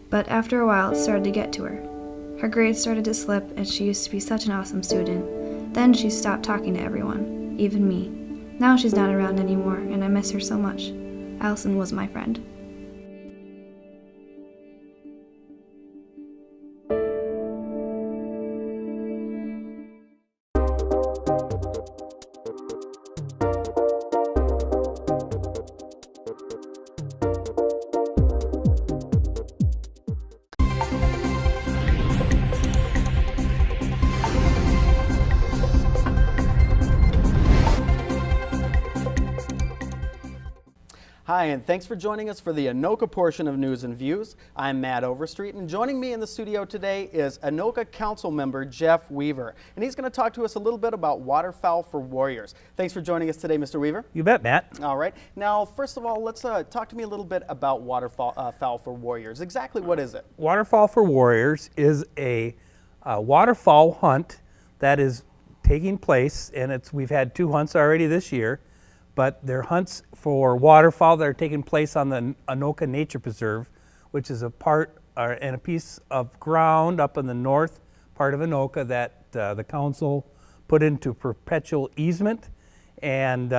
But after a while it started to get to her. Her grades started to slip, and she used to be such an awesome student. Then she stopped talking to everyone, even me. Now she's not around anymore, and I miss her so much. Allison was my friend. Hi, and thanks for joining us for the Anoka portion of News and Views. I'm Matt Overstreet, and joining me in the studio today is Anoka Council member Jeff Weaver, and he's going to talk to us a little bit about Waterfowl for Warriors. Thanks for joining us today, Mr. Weaver. You bet, Matt. All right. Now, first of all, let's talk to me a little bit about Waterfowl for Warriors. Exactly what is it? Waterfowl for Warriors is a waterfowl hunt that is taking place, and we've had 2 hunts already this year. But they're hunts for waterfowl that are taking place on the Anoka Nature Preserve, which is a part and a piece of ground up in the north part of Anoka that the council put into perpetual easement. And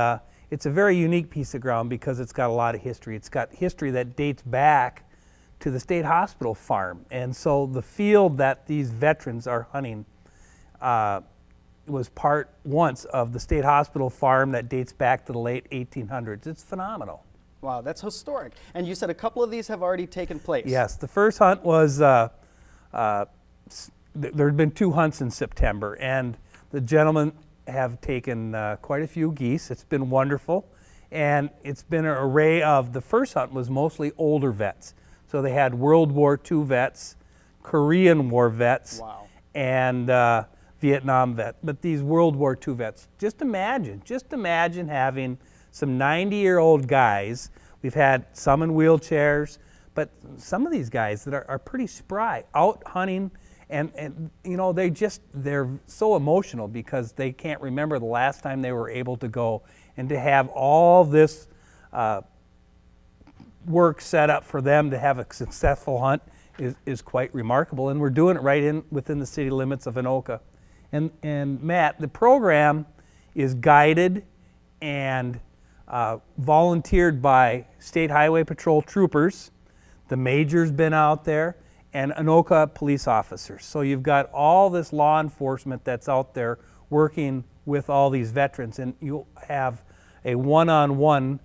it's a very unique piece of ground because it's got a lot of history. It's got history that dates back to the state hospital farm. And so the field that these veterans are hunting was part once of the state hospital farm that dates back to the late 1800s. It's phenomenal. Wow, that's historic. And you said a couple of these have already taken place. Yes, the first hunt was, there had been 2 hunts in September, and the gentlemen have taken quite a few geese. It's been wonderful, and it's been an array of, the first hunt was mostly older vets. So they had World War II vets, Korean War vets, wow, and Vietnam vet, but these World War II vets. Just imagine having some 90-year-old guys. We've had some in wheelchairs, but some of these guys that are pretty spry, out hunting And you know, they're so emotional because they can't remember the last time they were able to go, and to have all this work set up for them to have a successful hunt is quite remarkable, and we're doing it right within the city limits of Anoka. And Matt, the program is guided and volunteered by State Highway Patrol troopers. The major's been out there, and Anoka police officers. So you've got all this law enforcement that's out there working with all these veterans, and you'll have a one-on-one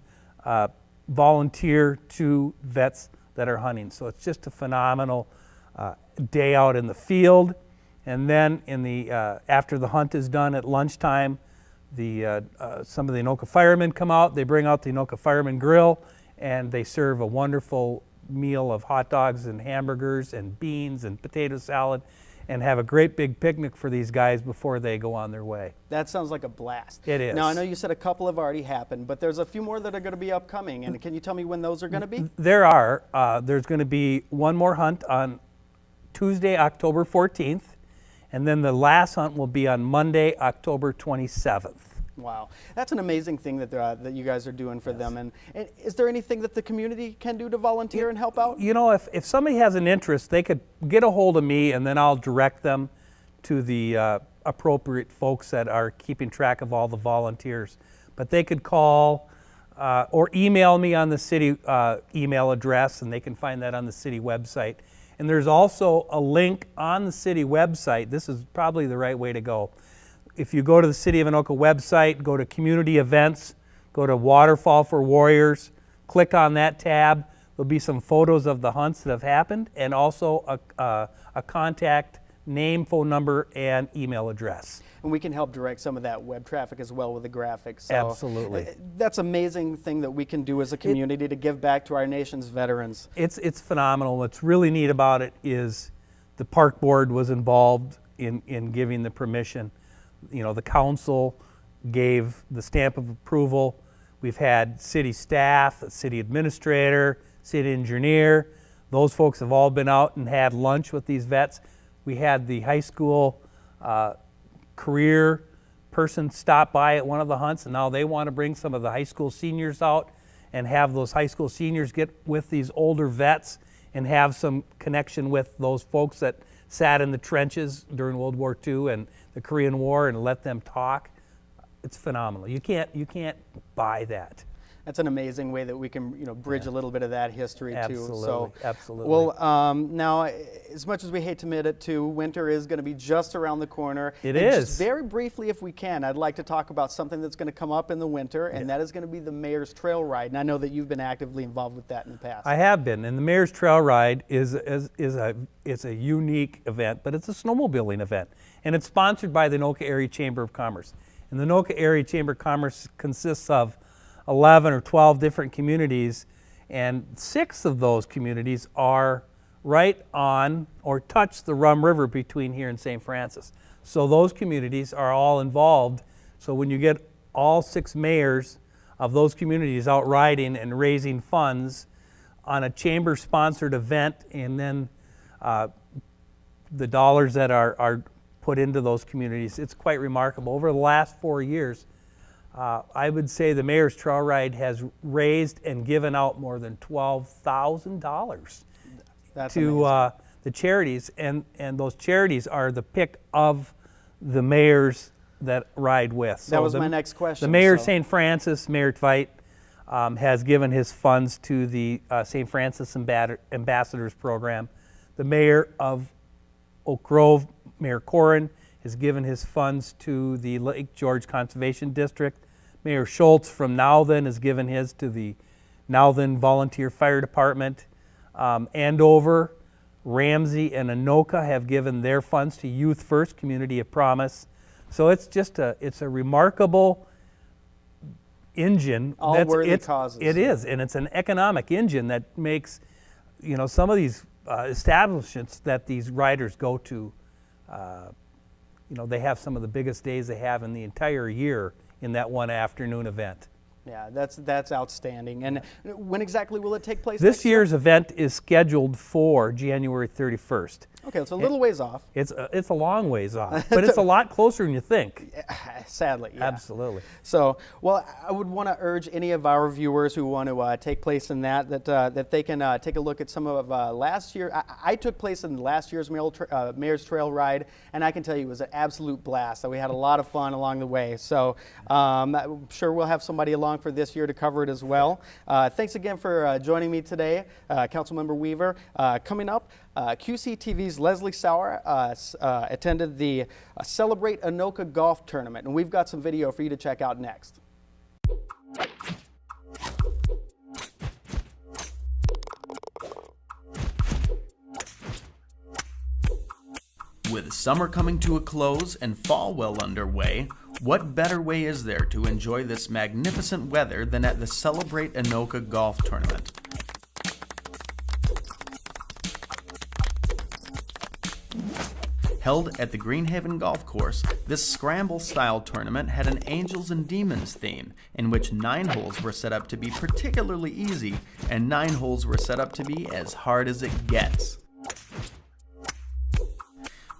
volunteer to vets that are hunting. So it's just a phenomenal day out in the field. And then in the after the hunt is done at lunchtime, some of the Anoka firemen come out. They bring out the Anoka Fireman Grill, and they serve a wonderful meal of hot dogs and hamburgers and beans and potato salad, and have a great big picnic for these guys before they go on their way. That sounds like a blast. It is. Now, I know you said a couple have already happened, but there's a few more that are going to be upcoming, and can you tell me when those are going to be? There are. There's going to be one more hunt on Tuesday, October 14th, and then the last hunt will be on Monday, October 27th. Wow, that's an amazing thing that you guys are doing for them. And is there anything that the community can do to volunteer and help out? You know, if somebody has an interest, they could get a hold of me, and then I'll direct them to the appropriate folks that are keeping track of all the volunteers. But they could call or email me on the city email address, and they can find that on the city website. And there's also a link on the city website. This is probably the right way to go. If you go to the City of Anoka website, go to Community Events, go to Waterfall for Warriors, click on that tab. There'll be some photos of the hunts that have happened, and also a contact name, phone number, and email address. And we can help direct some of that web traffic as well with the graphics. So absolutely. That's an amazing thing that we can do as a community to give back to our nation's veterans. It's phenomenal. What's really neat about it is the park board was involved in giving the permission. You know, the council gave the stamp of approval. We've had city staff, a city administrator, city engineer. Those folks have all been out and had lunch with these vets. We had the high school career person stop by at one of the hunts, and now they want to bring some of the high school seniors out and have those high school seniors get with these older vets and have some connection with those folks that sat in the trenches during World War II and the Korean War, and let them talk. It's phenomenal. You can't buy that. That's an amazing way that we can, bridge a little bit of that history too. So, absolutely. Well, now, as much as we hate to admit it too, winter is going to be just around the corner. It is. Just very briefly, if we can, I'd like to talk about something that's going to come up in the winter, and that is going to be the Mayor's Trail Ride. And I know that you've been actively involved with that in the past. I have been, and the Mayor's Trail Ride is a unique event, but it's a snowmobiling event, and it's sponsored by the Anoka Area Chamber of Commerce. And the Anoka Area Chamber of Commerce consists of 11 or 12 different communities, and 6 of those communities are right on or touch the Rum River between here and St. Francis. So those communities are all involved. So when you get all 6 mayors of those communities out riding and raising funds on a chamber-sponsored event, and then the dollars that are put into those communities, it's quite remarkable. Over the last 4 years, I would say the Mayor's Trail Ride has raised and given out more than $12,000 to the charities, and those charities are the pick of the mayors that ride with. So that was my next question. The Mayor of St. Francis, Mayor Tveit, has given his funds to the St. Francis Ambassadors Program. The Mayor of Oak Grove, Mayor Corrin, has given his funds to the Lake George Conservation District. Mayor Schultz from Nowthen has given his to the Nowthen Volunteer Fire Department. Andover, Ramsey, and Anoka have given their funds to Youth First, Community of Promise. So it's just it's a remarkable engine. All worthy causes. It is, and it's an economic engine that makes, some of these establishments that these riders go to, they have some of the biggest days they have in the entire year in that one afternoon event. Yeah, that's outstanding. And when exactly will it take place? This year's event is scheduled for January 31st. Okay, it's a little ways off. It's a long ways off, but it's a lot closer than you think. Sadly, yeah. Absolutely. So, well, I would want to urge any of our viewers who want to take place in that they can take a look at some of last year. I took place in last year's Mayor's Trail Ride, and I can tell you it was an absolute blast. So we had a lot of fun along the way. So I'm sure we'll have somebody along for this year to cover it as well. Thanks again for joining me today, Councilmember Weaver. Coming up, QCTV's Leslie Sauer attended the Celebrate Anoka Golf Tournament, and we've got some video for you to check out next. With summer coming to a close and fall well underway, what better way is there to enjoy this magnificent weather than at the Celebrate Anoka Golf Tournament? Held at the Greenhaven Golf Course, this scramble-style tournament had an Angels and Demons theme, in which 9 holes were set up to be particularly easy, and 9 holes were set up to be as hard as it gets.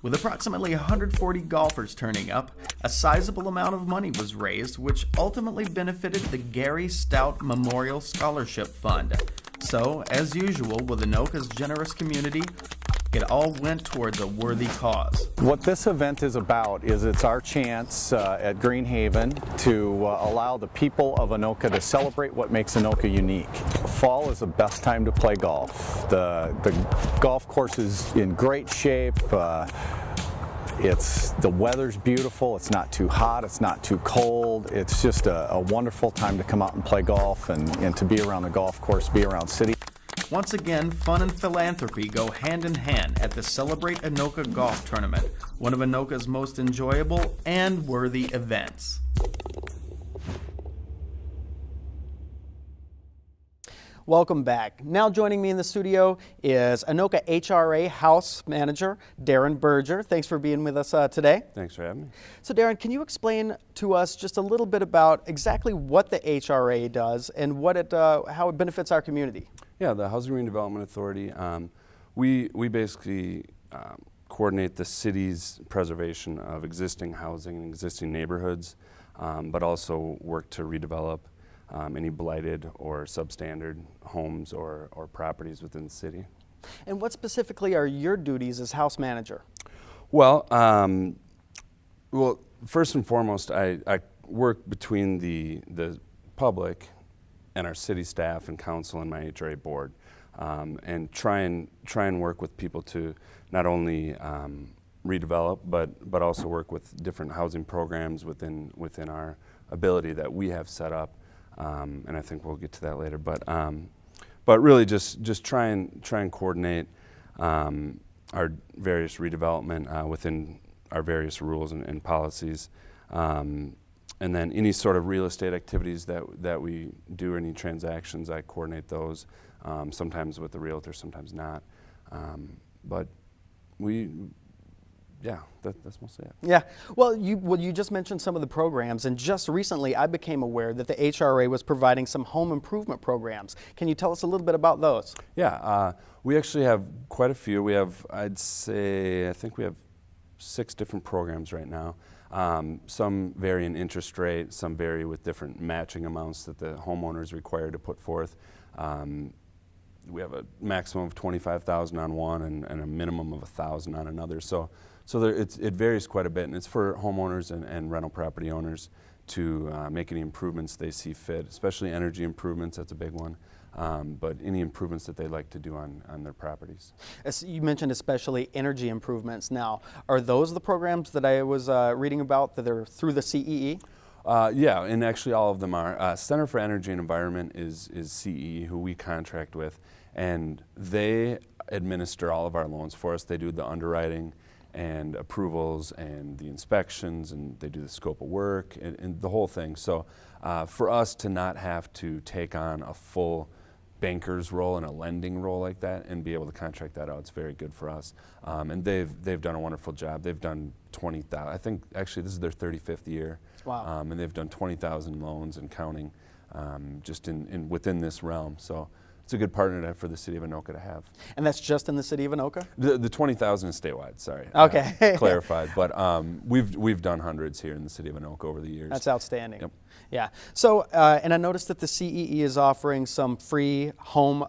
With approximately 140 golfers turning up, a sizable amount of money was raised, which ultimately benefited the Gary Stout Memorial Scholarship Fund. So, as usual with Anoka's generous community, it all went towards a worthy cause. What this event is about is it's our chance at Greenhaven to allow the people of Anoka to celebrate what makes Anoka unique. Fall is the best time to play golf. The golf course is in great shape. The weather's beautiful. It's not too hot. It's not too cold. It's just a wonderful time to come out and play golf and to be around the golf course, be around city. Once again, fun and philanthropy go hand in hand at the Celebrate Anoka Golf Tournament, one of Anoka's most enjoyable and worthy events. Welcome back. Now joining me in the studio is Anoka HRA House Manager Darren Berger. Thanks for being with us today. Thanks for having me. So Darren, can you explain to us just a little bit about exactly what the HRA does and what how it benefits our community? Yeah, the Housing Redevelopment Authority, we basically coordinate the city's preservation of existing housing and existing neighborhoods, but also work to redevelop any blighted or substandard homes or properties within the city. And what specifically are your duties as house manager? Well, first and foremost, I work between the public and our city staff and council and my HRA board, and try and work with people to not only redevelop, but also work with different housing programs within our ability that we have set up, and I think we'll get to that later. But really just try and coordinate our various redevelopment within our various rules and policies. And then any sort of real estate activities that we do, any transactions, I coordinate those, sometimes with the realtor, sometimes not. But that's mostly it. Yeah, well, you just mentioned some of the programs, and just recently I became aware that the HRA was providing some home improvement programs. Can you tell us a little bit about those? Yeah, we actually have quite a few. We have, I think we have 6 different programs right now. Some vary in interest rate, some vary with different matching amounts that the homeowner is required to put forth. We have a maximum of $25,000 on one and a minimum of $1,000 on another. So it varies quite a bit, and it's for homeowners and rental property owners to make any improvements they see fit, especially energy improvements. That's a big one. But any improvements that they like to do on their properties. As you mentioned especially energy improvements. Now, are those the programs that I was reading about that are through the CEE? Yeah, and actually all of them are. Center for Energy and Environment is CEE, who we contract with, and they administer all of our loans for us. They do the underwriting and approvals and the inspections, and they do the scope of work and the whole thing. So for us to not have to take on a full banker's role and a lending role like that and be able to contract that out, it's very good for us. And they've done a wonderful job. They've done 20,000, I think actually this is their 35th year. Wow. And they've done 20,000 loans and counting just within this realm. So it's a good partner for the city of Anoka to have. And that's just in the city of Anoka? The 20,000 is statewide, sorry. Okay. Clarified, but we've done hundreds here in the city of Anoka over the years. That's outstanding. Yep. Yeah. So, and I noticed that the CEE is offering some free home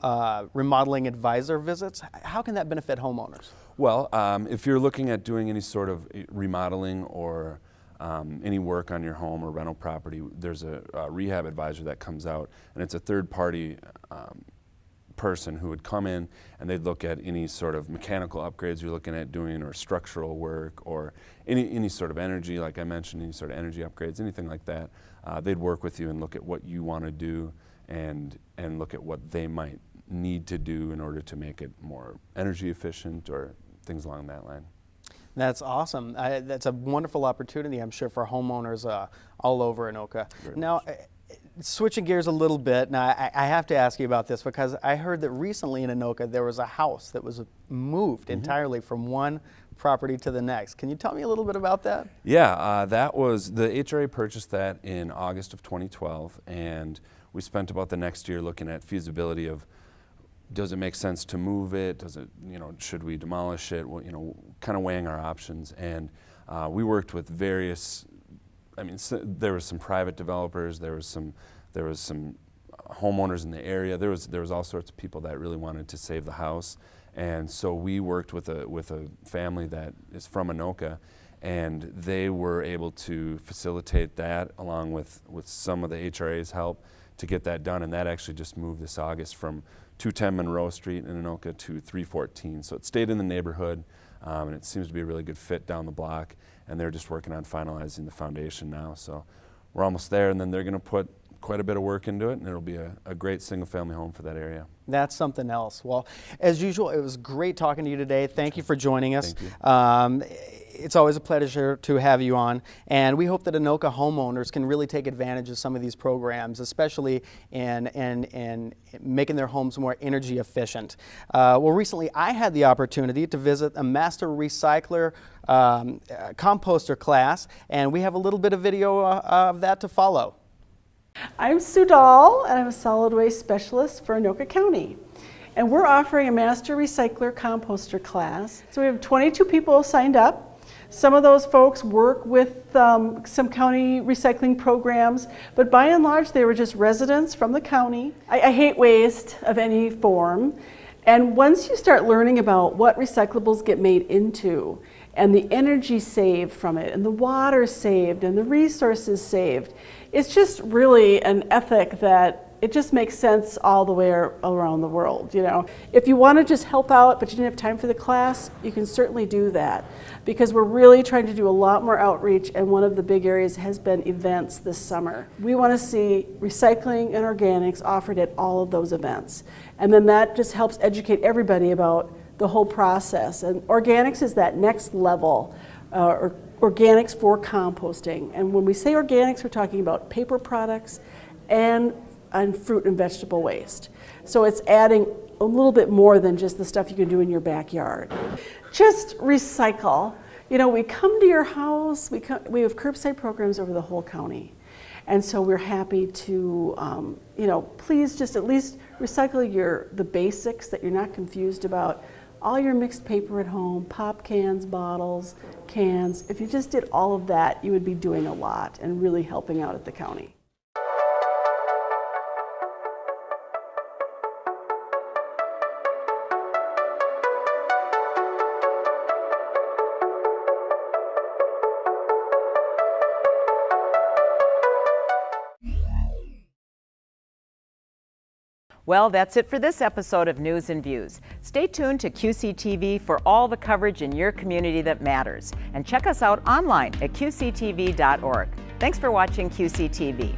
remodeling advisor visits. How can that benefit homeowners? Well, if you're looking at doing any sort of remodeling or any work on your home or rental property, there's a rehab advisor that comes out, and it's a third-party person who would come in and they'd look at any sort of mechanical upgrades you're looking at doing, or structural work, or any sort of energy, like I mentioned, any sort of energy upgrades, anything like that. They'd work with you and look at what you want to do and look at what they might need to do in order to make it more energy efficient or things along that line. That's awesome. That's a wonderful opportunity, I'm sure, for homeowners all over Anoka. Now, switching gears a little bit, now I have to ask you about this because I heard that recently in Anoka there was a house that was moved entirely from one property to the next. Can you tell me a little bit about that? Yeah, that was, the HRA purchased that in August of 2012, and we spent about the next year looking at feasibility of, does it make sense to move it? Does it, should we demolish it? Well, kind of weighing our options. And we worked with various, there was some private developers, there was some homeowners in the area. There was all sorts of people that really wanted to save the house. And so we worked with a family that is from Anoka, and they were able to facilitate that along with some of the HRA's help to get that done. And that actually just moved this August from 210 Monroe Street in Anoka to 314. So it stayed in the neighborhood, and it seems to be a really good fit down the block. And they're just working on finalizing the foundation now. So we're almost there, and then they're going to put quite a bit of work into it, and it'll be a great single-family home for that area. That's something else. Well, as usual, it was great talking to you today. Thank you for joining us. Thank you. It's always a pleasure to have you on, and we hope that Anoka homeowners can really take advantage of some of these programs, especially in making their homes more energy efficient. Well, recently I had the opportunity to visit a master recycler composter class, and we have a little bit of video of that to follow. I'm Sue Dahl, and I'm a solid waste specialist for Anoka County. And we're offering a master recycler composter class. So we have 22 people signed up. Some of those folks work with some county recycling programs, but by and large they were just residents from the county. I hate waste of any form, and once you start learning about what recyclables get made into, and the energy saved from it, and the water saved, and the resources saved, it's just really an ethic that it just makes sense all the way around the world. If you want to just help out but you didn't have time for the class, you can certainly do that, because we're really trying to do a lot more outreach, and one of the big areas has been events this summer. We want to see recycling and organics offered at all of those events, and then that just helps educate everybody about the whole process. And organics is that next level, or organics for composting. And when we say organics, we're talking about paper products and fruit and vegetable waste. So it's adding a little bit more than just the stuff you can do in your backyard. Just recycle. We come to your house, we have curbside programs over the whole county. And so we're happy to, please just at least recycle the basics that you're not confused about. All your mixed paper at home, pop cans, bottles, cans. If you just did all of that, you would be doing a lot and really helping out at the county. Well, that's it for this episode of News and Views. Stay tuned to QCTV for all the coverage in your community that matters. And check us out online at qctv.org. Thanks for watching QCTV.